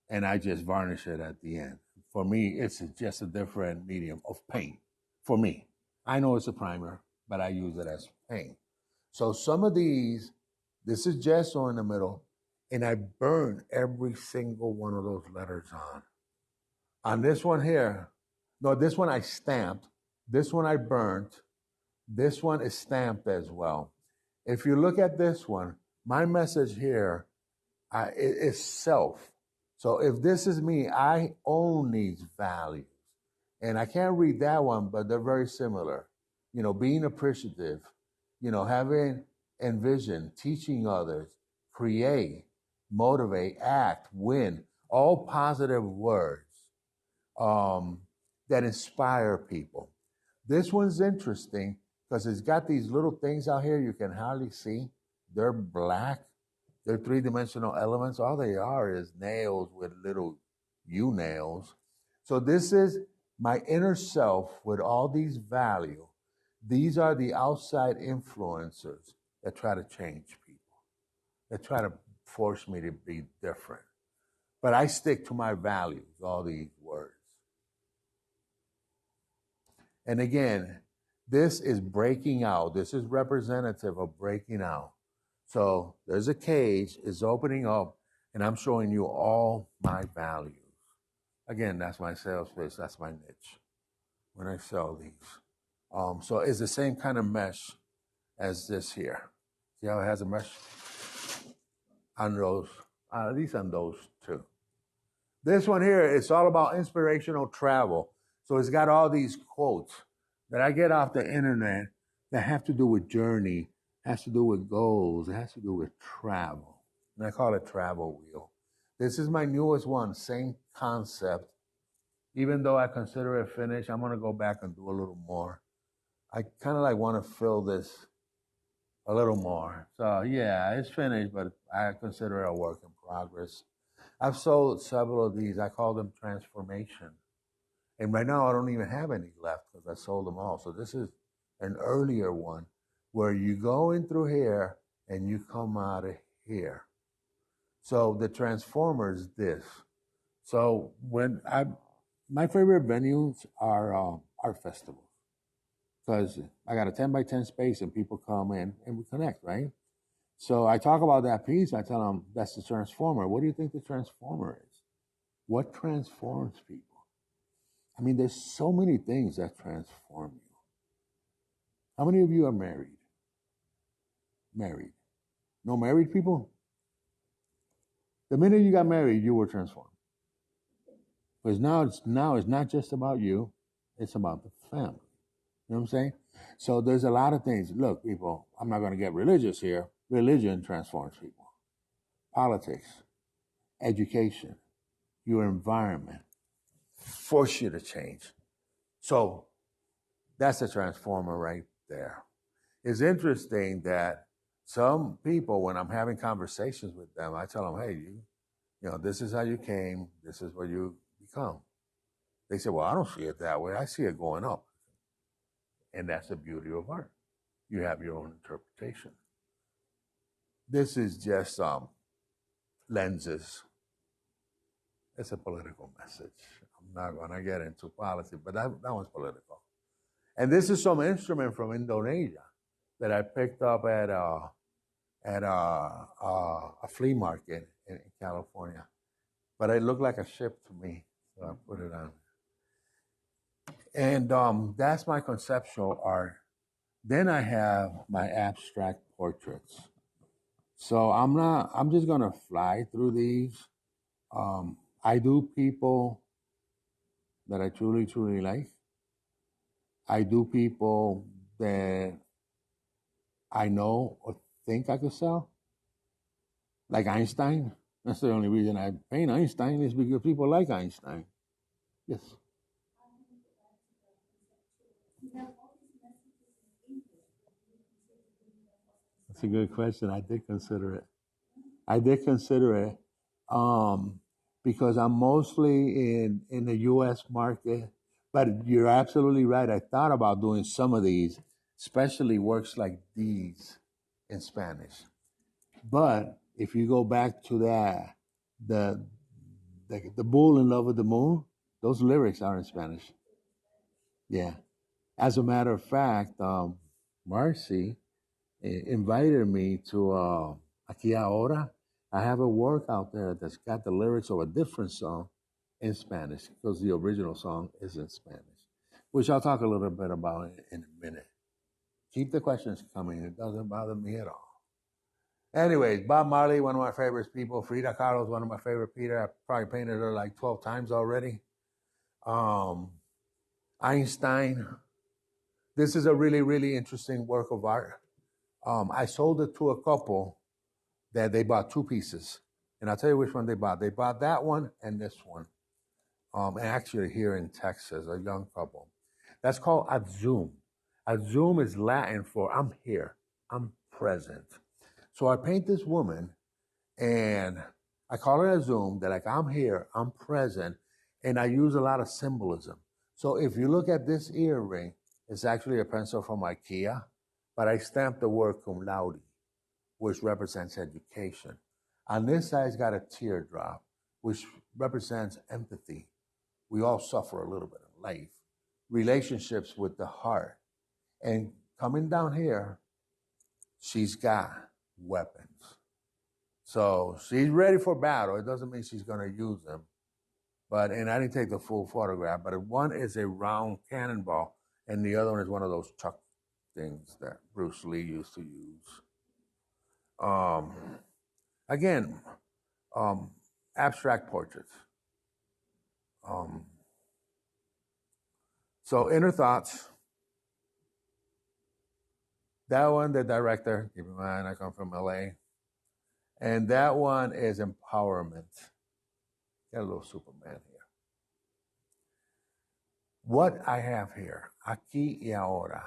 And I just varnish it at the end. For me, it's just a different medium of paint. For me, I know it's a primer, but I use it as paint. So some of these, this is gesso in the middle, and I burn every single one of those letters on. On this one here, no, this one I stamped. This one I burnt. This one is stamped as well. If you look at this one, my message here is self. So if this is me, I own these values. And I can't read that one, but they're very similar. Being appreciative, having envision, teaching others, create, motivate, act, win, all positive words that inspire people. This one's interesting because it's got these little things out here you can hardly see. They're black. They're 3-dimensional elements. All they are is nails with little U-nails. So this is my inner self with all these values. These are the outside influencers that try to change people, that try to force me to be different. But I stick to my values, all these words. And again, this is breaking out. This is representative of breaking out. So there's a cage, it's opening up, and I'm showing you all my values. Again, that's my sales pitch, that's my niche when I sell these. So it's the same kind of mesh as this here. See how it has a mesh on those, at least on those 2. This one here, it's all about inspirational travel. So it's got all these quotes that I get off the internet that have to do with journey, has to do with goals, it has to do with travel. And I call it Travel Wheel. This is my newest one, same concept. Even though I consider it finished, I'm gonna go back and do a little more. I kind of like want to fill this a little more. So yeah, it's finished, but I consider it a work in progress. I've sold several of these. I call them transformation. And right now I don't even have any left because I sold them all. So this is an earlier one where you go in through here and you come out of here. So the transformer is this. So my favorite venues are art festivals because I got a 10 by 10 space and people come in and we connect, right? So I talk about that piece. I tell them that's the transformer. What do you think the transformer is? What transforms people? I mean, there's so many things that transform you. How many of you are married? Married. No married people? The minute you got married, you were transformed. Because now it's not just about you, it's about the family. You know what I'm saying? So there's a lot of things. Look, people, I'm not going to get religious here. Religion transforms people. Politics, education, your environment force you to change. So that's a transformer right there. It's interesting that Some people, when I'm having conversations with them, I tell them, hey, this is how you came, this is what you become. They say, well, I don't see it that way. I see it going up. And that's the beauty of art. You have your own interpretation. This is just lenses. It's a political message. I'm not going to get into politics, but that one's political. And this is some instrument from Indonesia that I picked up at a flea market in California. But it looked like a ship to me, so I put it on. And that's my conceptual art. Then I have my abstract portraits. So I'm just gonna fly through these. I do people that I truly, truly like. I do people that I know or think I could sell. Like Einstein. That's the only reason I paint Einstein is because people like Einstein. Yes. That's a good question. I did consider it. Because I'm mostly in the U.S. market. But you're absolutely right. I thought about doing some of these, especially works like these in Spanish. But if you go back to that, the bull in love with the moon, those lyrics are in Spanish. Yeah. As a matter of fact, Marcy invited me to Aquí Ahora. I have a work out there that's got the lyrics of a different song in Spanish because the original song is in Spanish, which I'll talk a little bit about in a minute. Keep the questions coming. It doesn't bother me at all. Anyways, Bob Marley, one of my favorite people. Frida Kahlo, one of my favorite people. I probably painted her like 12 times already. Einstein. This is a really, really interesting work of art. I sold it to a couple that they bought two pieces. And I'll tell you which one they bought. They bought that one and this one. Actually here in Texas, a young couple. That's called Adzum. Adzum is Latin for I'm here, I'm present. So I paint this woman and I call her Adzum, that like I'm here, I'm present, and I use a lot of symbolism. So if you look at this earring, it's actually a pencil from IKEA, but I stamped the word cum laude, which represents education. On this side, it's got a teardrop, which represents empathy. We all suffer a little bit in life. Relationships with the heart. And coming down here, she's got weapons. So she's ready for battle. It doesn't mean she's going to use them. And I didn't take the full photograph, but one is a round cannonball, and the other one is one of those chuck things that Bruce Lee used to use. Again, abstract portraits. So inner thoughts. That one, the director, keep in mind I come from LA. And that one is empowerment. Got a little Superman here. What I have here, aquí y ahora.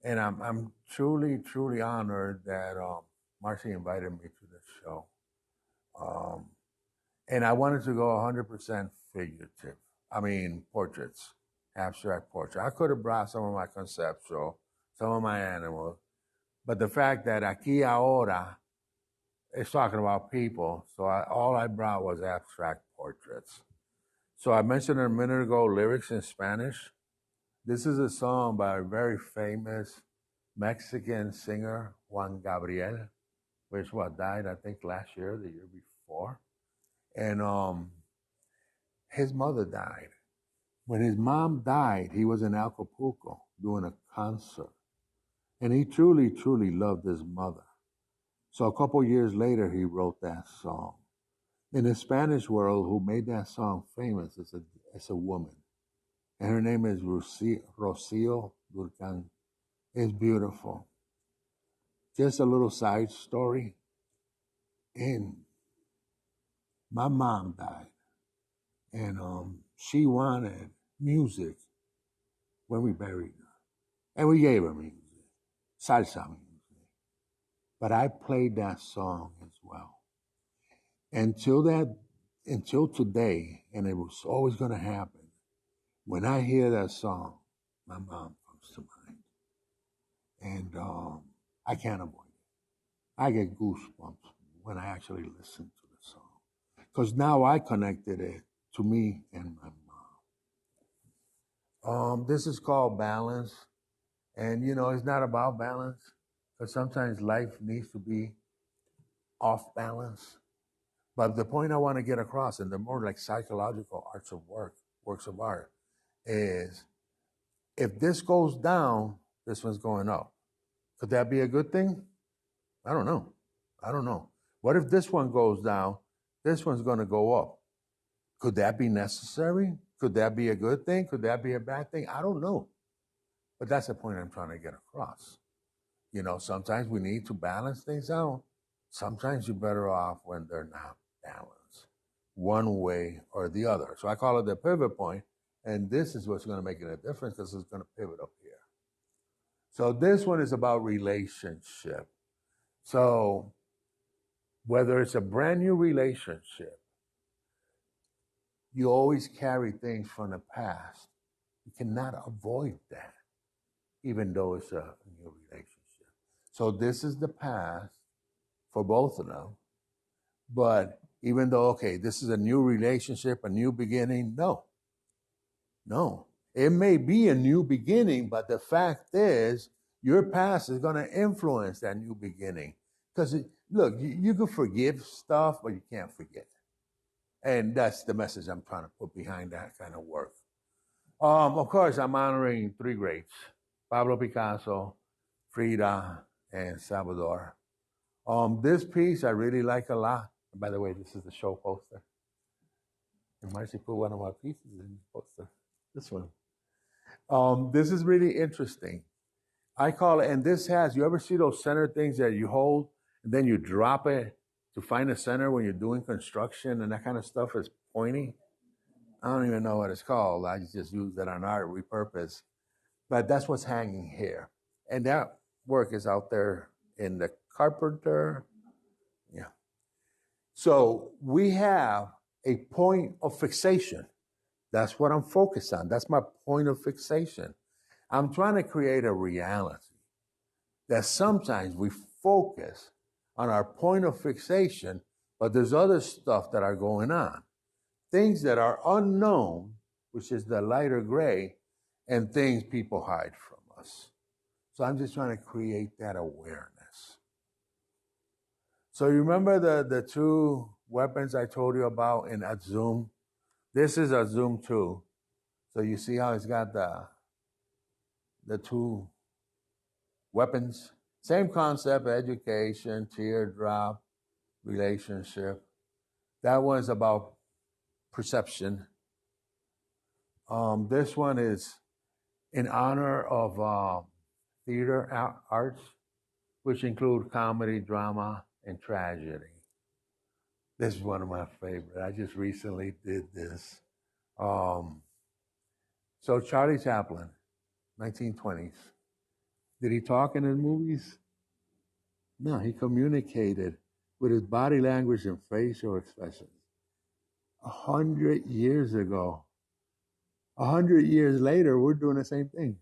And I'm truly, truly honored that Marcy invited me to this show. And I wanted to go 100% figurative. I mean, portraits, abstract portrait. I could have brought some of my conceptual, some of my animals, but the fact that aquí ahora is talking about people, so all I brought was abstract portraits. So I mentioned a minute ago lyrics in Spanish. This is a song by a very famous Mexican singer, Juan Gabriel, which died, I think, last year, the year before. And his mother died. When his mom died, he was in Acapulco doing a concert. And he truly, truly loved his mother. So a couple years later, he wrote that song. In the Spanish world, who made that song famous is a woman. And her name is Rocío Durcan. It's beautiful. Just a little side story. And my mom died. And she wanted music when we buried her. And we gave her music. Salsa music. But I played that song as well. Until today, and it was always going to happen. When I hear that song, my mom comes to mind. And I can't avoid it. I get goosebumps when I actually listen to the song. Because now I connected it to me and my mom. This is called balance. And, it's not about balance. Because sometimes life needs to be off balance. But the point I want to get across, and the more like psychological works of art, is if this goes down, this one's going up. Could that be a good thing? I don't know. What if this one goes down? This one's going to go up. Could that be necessary? Could that be a good thing? Could that be a bad thing? I don't know. But that's the point I'm trying to get across. Sometimes we need to balance things out. Sometimes you're better off when they're not balanced, one way or the other. So I call it the pivot point, and this is what's going to make it a difference because it's going to pivot up here. So this one is about relationship. So whether it's a brand new relationship, you always carry things from the past. You cannot avoid that, even though it's a new relationship. So this is the past for both of them. But even though, okay, this is a new relationship, a new beginning, no. It may be a new beginning, but the fact is, your past is going to influence that new beginning. Because, look, you can forgive stuff, but you can't forget. And that's the message I'm trying to put behind that kind of work. Of course, I'm honoring three greats: Pablo Picasso, Frida, and Salvador. This piece I really like a lot. By the way, this is the show poster. And Marcy put one of my pieces in the poster. This one. This is really interesting. I call it, and this has, you ever see those center things that you hold and then you drop it to find a center when you're doing construction and that kind of stuff is pointy? I don't even know what it's called. I just use it on art, repurpose. But that's what's hanging here. And that work is out there in the Carpenter. Yeah. So we have a point of fixation. That's what I'm focused on. That's my point of fixation. I'm trying to create a reality that sometimes we focus on our point of fixation, but there's other stuff that are going on. Things that are unknown, which is the lighter gray, and things people hide from us. So I'm just trying to create that awareness. So you remember the two weapons I told you about in a Zoom? This is a Zoom 2. So you see how it's got the two weapons? Same concept: education, teardrop, relationship. That one's about perception. This one is in honor of theater arts, which include comedy, drama, and tragedy. This is one of my favorite. I just recently did this. So Charlie Chaplin, 1920s. Did he talk in his movies? No, he communicated with his body language and facial expressions. 100 years ago. 100 years later, we're doing the same thing.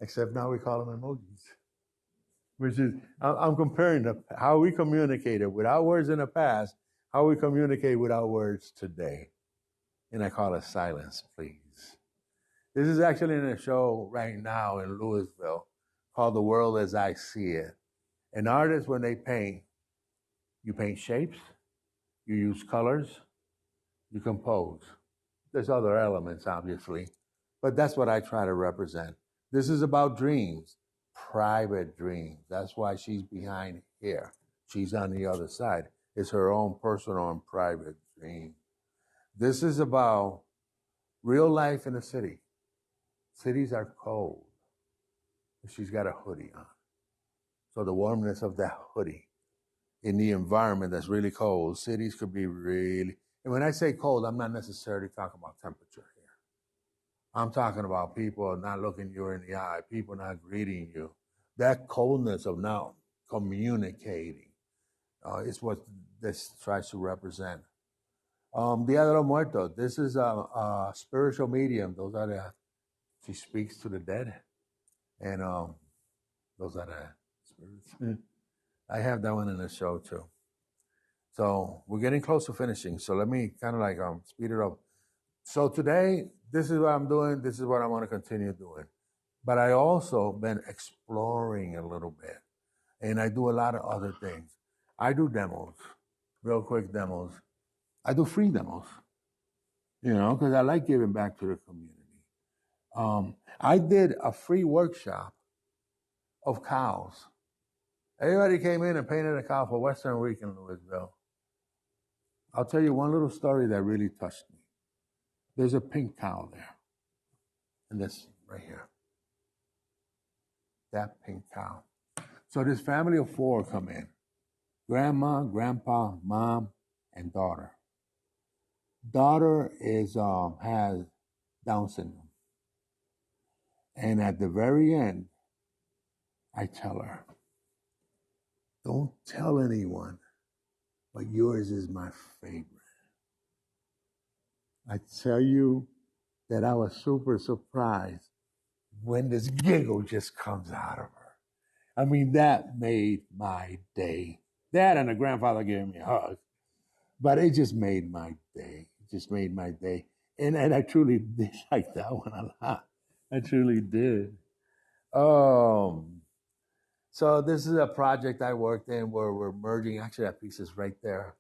Except now we call them emojis. Which is, I'm comparing how we communicated without words in the past, how we communicate without words today. And I call it silence, please. This is actually in a show right now in Louisville called The World as I See It. And artists, when they paint, you paint shapes, you use colors, you compose. There's other elements, obviously, but that's what I try to represent. This is about dreams, private dreams. That's why she's behind here. She's on the other side. It's her own personal and private dream. This is about real life in a city. Cities are cold. She's got a hoodie on. So the warmness of that hoodie in the environment that's really cold, cities could be really, and when I say cold, I'm not necessarily talking about temperature here. I'm talking about people not looking you in the eye, people not greeting you. That coldness of now communicating. Is what this tries to represent. Dia de los Muertos. This is a spiritual medium. Those are the, she speaks to the dead, and those are the spirits. I have that one in the show too. So we're getting close to finishing. So let me kind of like speed it up. So today, this is what I'm doing. This is what I want to continue doing. But I also been exploring a little bit, and I do a lot of other things. I do demos, real quick demos. I do free demos, you know, because I like giving back to the community. I did a free workshop of cows. Everybody came in and painted a cow for Western Week in Louisville. I'll tell you one little story that really touched me. There's a pink cow there. And this right here. That pink cow. So this family of 4 come in. Grandma, grandpa, mom, and daughter. Daughter is has Down syndrome. And at the very end, I tell her, don't tell anyone, but yours is my favorite. I tell you that I was super surprised when this giggle just comes out of her. I mean, that made my day. That and the grandfather gave me a hug. But it just made my day. It just made my day. And I truly did like that one a lot. I truly did. So this is a project I worked in where we're merging, actually that piece is right there,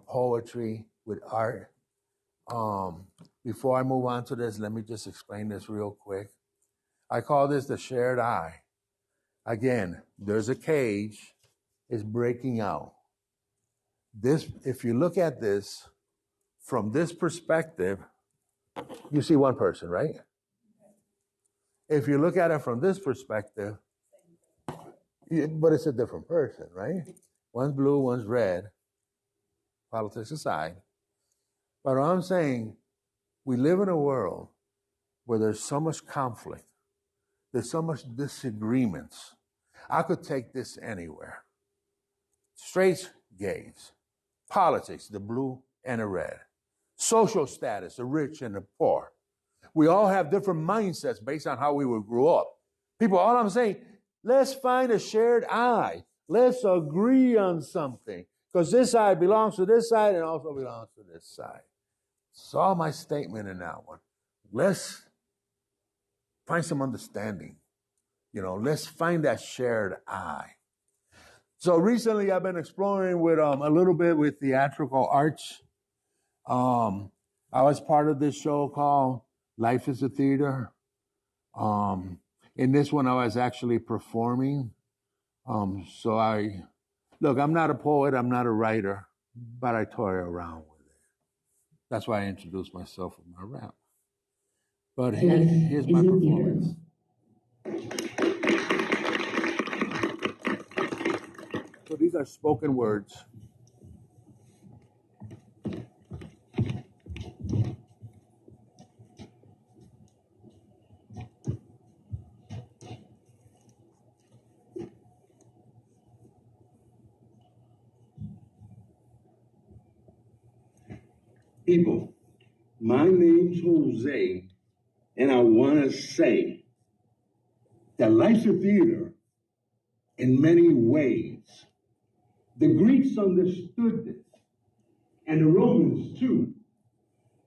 poetry with art. Before I move on to this, let me just explain this real quick. I call this the shared eye. Again, there's a cage, it's breaking out. This, if you look at this from this perspective, you see one person, right? If you look at it from this perspective, but it's a different person, right? One's blue, one's red. Politics aside. But I'm saying, we live in a world where there's so much conflict. There's so much disagreements. I could take this anywhere. Straights, gays. Politics, the blue and the red. Social status, the rich and the poor. We all have different mindsets based on how we grew up. People, all I'm saying, let's find a shared eye. Let's agree on something. Because this side belongs to this side and also belongs to this side. Saw my statement in that one. Let's find some understanding. You know, let's find that shared eye. So recently I've been exploring with a little bit with theatrical arts. I was part of this show called Life is a Theater. In this one I was actually performing. So I'm not a poet, I'm not a writer, but I toy around with it. That's why I introduced myself with my rap. But here's my performance. So these are spoken words. People, my name's Jose, and I want to say that life's a theater in many ways. The Greeks understood this, and the Romans too,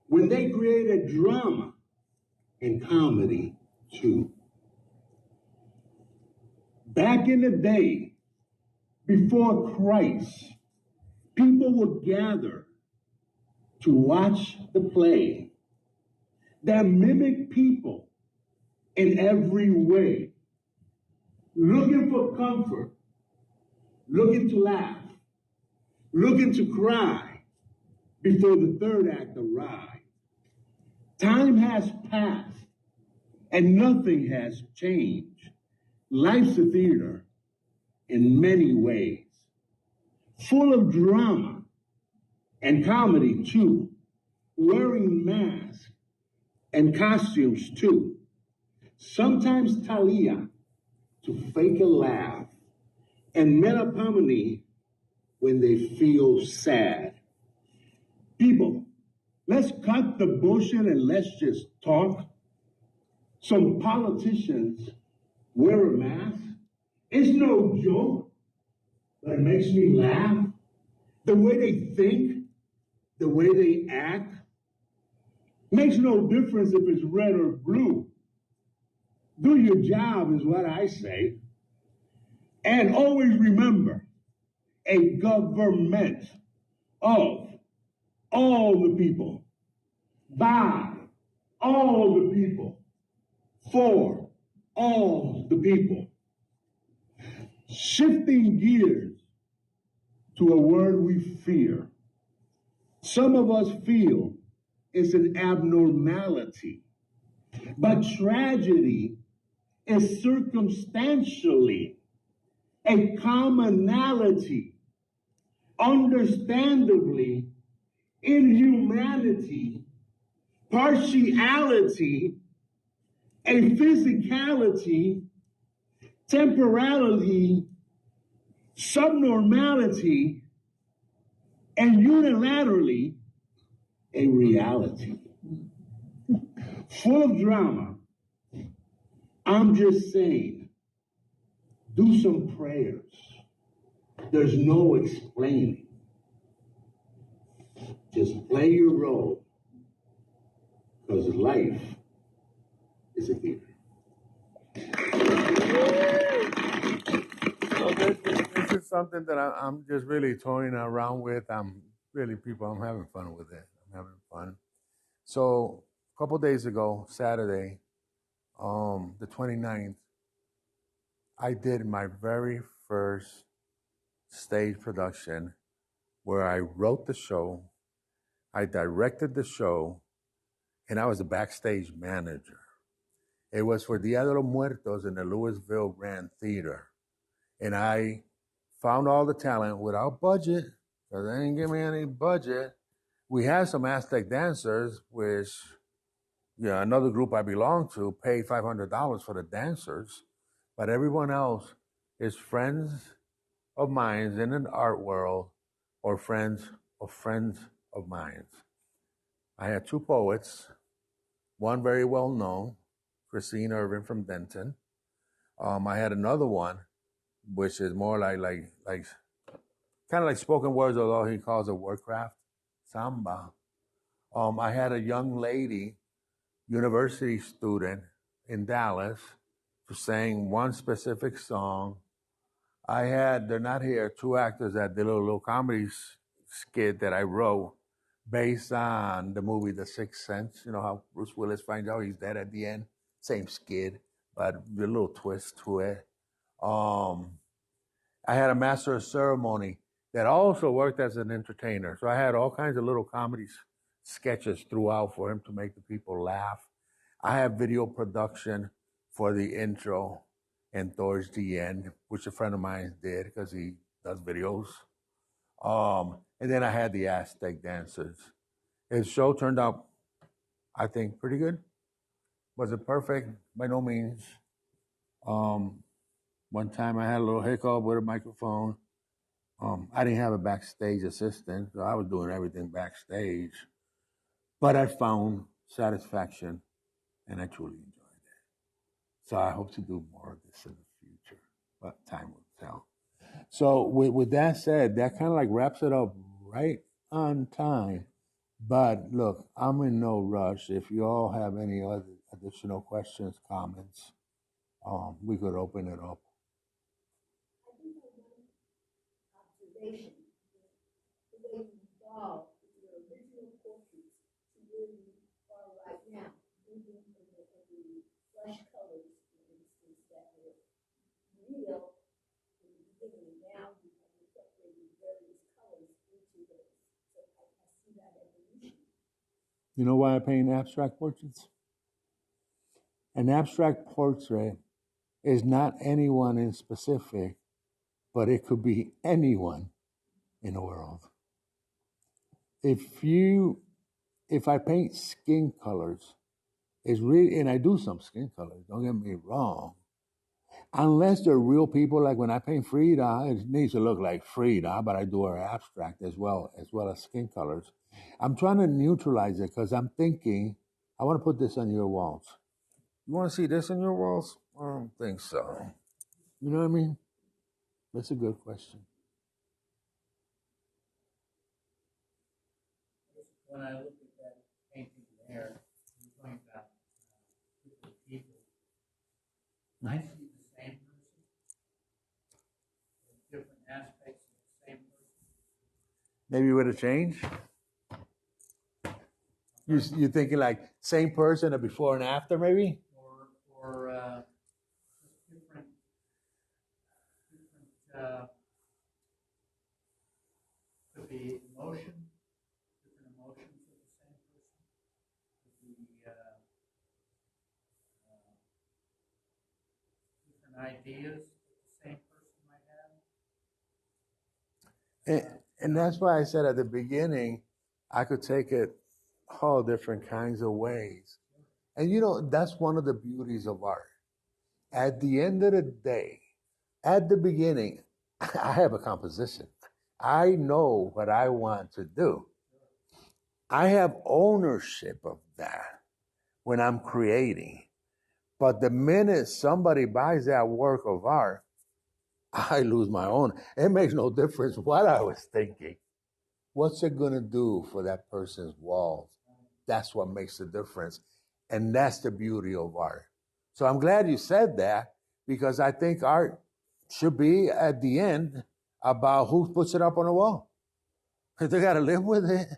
when they created drama and comedy too. Back in the day, before Christ, people would gather to watch the play that mimicked people in every way, looking for comfort, looking to laugh, looking to cry before the third act arrived. Time has passed and nothing has changed. Life's a theater in many ways, full of drama and comedy too, wearing masks and costumes too. Sometimes Talia to fake a laugh, and melapomene when they feel sad. People, let's cut the bullshit and let's just talk. Some politicians wear a mask. It's no joke, but it makes me laugh. The way they think, the way they act, makes no difference if it's red or blue. Do your job is what I say. And always remember, a government of all the people, by all the people, for all the people. Shifting gears to a word we fear. Some of us feel it's an abnormality, but tragedy is circumstantially a commonality. Understandably, inhumanity, partiality, a physicality, temporality, subnormality, and unilaterally, a reality. Full of drama, I'm just saying, do some prayers. There's no explaining. Just play your role, because life is a theater. So this is something that I'm just really toying around with. I'm having fun with it. I'm having fun. So a couple days ago, Saturday, the 29th, I did my very first stage production where I wrote the show, I directed the show, and I was the backstage manager. It was for Dia de los Muertos in the Louisville Grand Theater. And I found all the talent without budget, because they didn't give me any budget. We had some Aztec dancers, which another group I belong to paid $500 for the dancers, but everyone else is friends of mine in the art world or friends of mine. I had two poets, one very well known, Christine Irvin from Denton. I had another one, which is more like kind of like spoken words, although he calls it wordcraft, samba. I had a young lady, university student in Dallas, who sang one specific song. I had, they're not here, two actors that did a little comedy skit that I wrote based on the movie The Sixth Sense. You know how Bruce Willis finds out he's dead at the end? Same skit, but with a little twist to it. I had a master of ceremony that also worked as an entertainer. So I had all kinds of little comedy sketches throughout for him to make the people laugh. I have video production for the intro and towards the end, which a friend of mine did because he does videos. And then I had the Aztec dancers. His show turned out, I think, pretty good. Was it perfect? By no means. One time I had a little hiccup with a microphone. I didn't have a backstage assistant, so I was doing everything backstage. But I found satisfaction, and I truly enjoyed it. So I hope to do more of this in the future, but time will tell. So with that said, that kind of like wraps it up right on time. But look, I'm in no rush. If you all have any other additional questions, comments, we could open it up. I think I have one observation. The way you evolved with your original portraits to where you are right now, even in the flesh colors, for instance, that were real in the beginning. Now you have incorporated various colors into those. So I see that evolution. You know why I paint abstract portraits? An abstract portrait is not anyone in specific, but it could be anyone in the world. If I paint skin colors, it's really, and I do some skin colors, don't get me wrong. Unless they're real people, like when I paint Frida, it needs to look like Frida, but I do her abstract as well as skin colors. I'm trying to neutralize it because I'm thinking I want to put this on your walls. You want to see this on your walls? I don't think so. You know what I mean? That's a good question. When I look at that painting there, you're talking about different people. I see the same person, different aspects of the same person. Maybe with a change? You're thinking like same person or before and after, maybe? Or just different could be different emotions of the same person. Could be different ideas that the same person might have. And that's why I said at the beginning, I could take it all different kinds of ways. And you know, that's one of the beauties of art. At the end of the day, at the beginning, I have a composition. I know what I want to do. I have ownership of that when I'm creating. But the minute somebody buys that work of art, I lose my own. It makes no difference what I was thinking. What's it going to do for that person's walls? That's what makes the difference. And that's the beauty of art. So I'm glad you said that because I think art should be at the end about who puts it up on the wall. They got to live with it.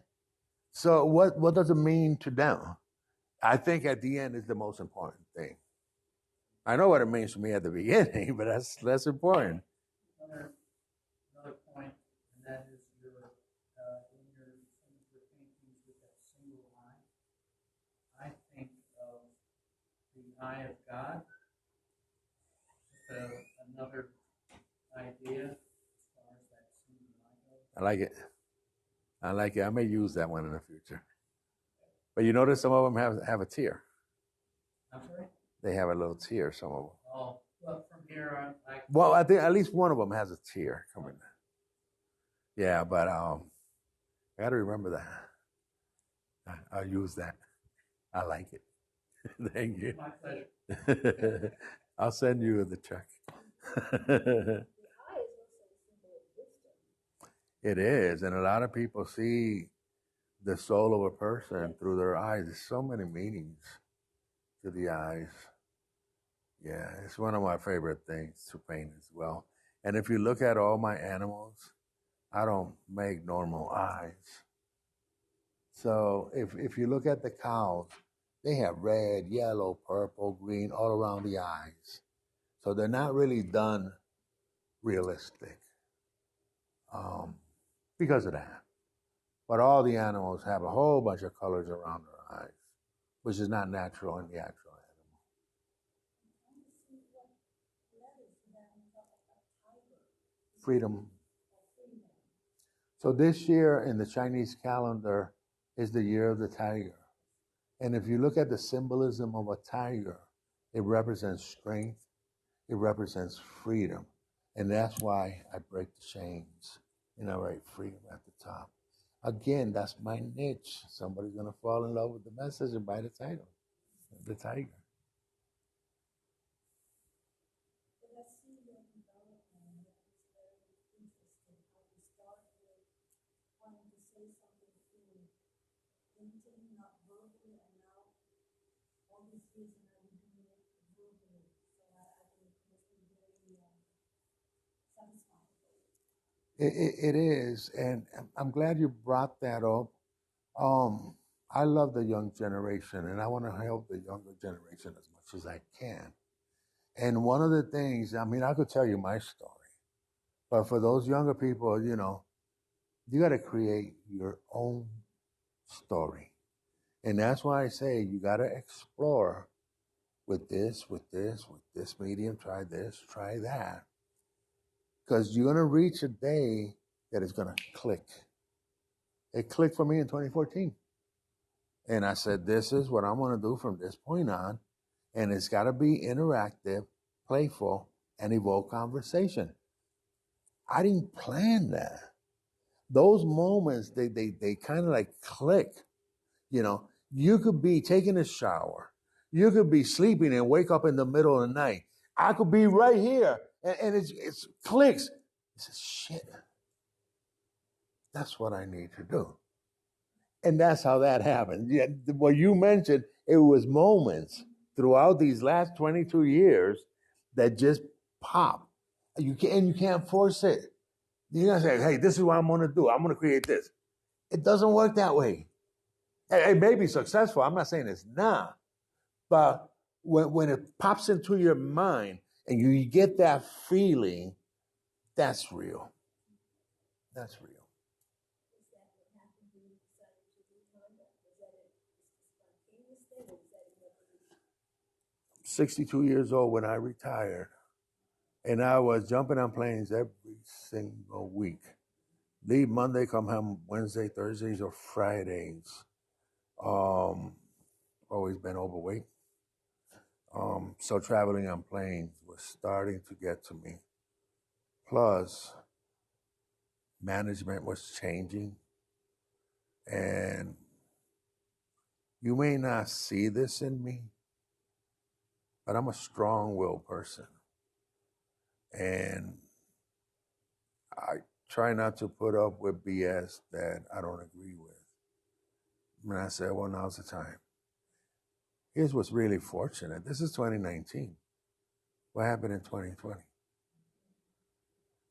So what does it mean to them? I think at the end is the most important thing. I know what it means to me at the beginning, but that's less important. Another point, and that is in some of your paintings with that single eye. I think of the eye of God. Another idea as far as that single eye goes. I like it. I like it. I may use that one in the future. But you notice some of them have a tear. I'm sorry? They have a little tear, some of them. Oh, well, from here on. Well, I think at least one of them has a tear coming. Yeah, but I got to remember that. I'll use that. I like it. Thank you. My pleasure. I'll send you the check. It is, and a lot of people see the soul of a person through their eyes. There's so many meanings to the eyes. Yeah, it's one of my favorite things to paint as well. And if you look at all my animals, I don't make normal eyes. So if you look at the cows, they have red, yellow, purple, green all around the eyes. So they're not really done realistic because of that. But all the animals have a whole bunch of colors around their eyes, which is not natural in the actual animal. Freedom. So this year in the Chinese calendar is the year of the tiger. And if you look at the symbolism of a tiger, it represents strength, it represents freedom. And that's why I break the chains and I write freedom at the top. Again, that's my niche. Somebody's going to fall in love with the message and buy the title, the tiger. It is, and I'm glad you brought that up. I love the young generation, and I want to help the younger generation as much as I can. And one of the things, I mean, I could tell you my story, but for those younger people, you know, you got to create your own story. And that's why I say you got to explore with this medium, try this, try that. Because you're going to reach a day that is going to click. It clicked for me in 2014. And I said, this is what I'm going to do from this point on. And it's got to be interactive, playful, and evoke conversation. I didn't plan that. Those moments, they kind of like click. You know, you could be taking a shower. You could be sleeping and wake up in the middle of the night. I could be right here, and it's clicks. It says, shit, that's what I need to do. And that's how that happened. Yeah, what you mentioned, it was moments throughout these last 22 years that just pop. You can't force it. You're gonna say, hey, this is what I'm gonna do. I'm gonna create this. It doesn't work that way. It may be successful. I'm not saying it's not. But when it pops into your mind and you get that feeling, that's real. That's real. 62 years old when I retired, and I was jumping on planes every single week. Leave Monday, come home Wednesday, Thursdays, or Fridays. Always been overweight. So traveling on planes was starting to get to me. Plus, management was changing. And you may not see this in me, but I'm a strong-willed person. And I try not to put up with BS that I don't agree with. And I said, well, now's the time. Here's what's really fortunate. This is 2019. What happened in 2020?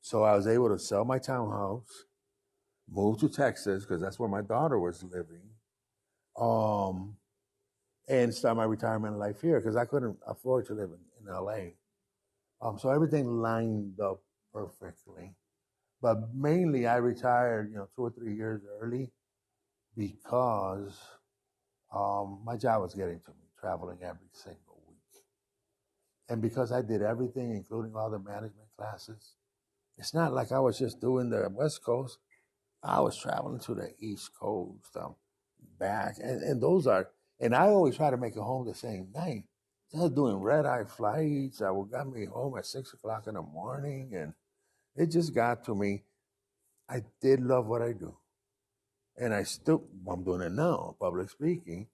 So I was able to sell my townhouse, move to Texas, because that's where my daughter was living, and start my retirement life here, because I couldn't afford to live in LA. So everything lined up perfectly. But mainly I retired, 2 or 3 years early because my job was getting to me, traveling every single week. And because I did everything, including all the management classes, it's not like I was just doing the West Coast. I was traveling to the East Coast, back. And those are, and I always try to make it home the same night. I was doing red-eye flights. I got me home at 6 o'clock in the morning. And it just got to me. I did love what I do. And I'm doing it now, public speaking.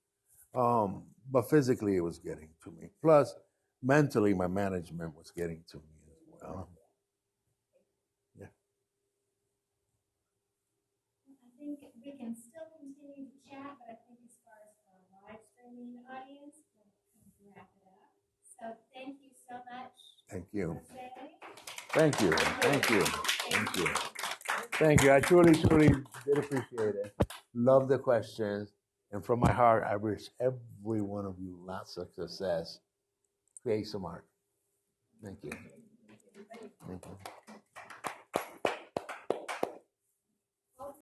But physically, it was getting to me. Plus, mentally, my management was getting to me as well. Yeah. I think we can still continue to chat, but I think as far as our live streaming audience, we'll wrap it up. So thank you so much. Thank you. Jose. Thank you. Thank you. Thank you. Thank you. I truly, truly did appreciate it. Love the questions. And from my heart, I wish every one of you lots of success. Create some art. Thank you.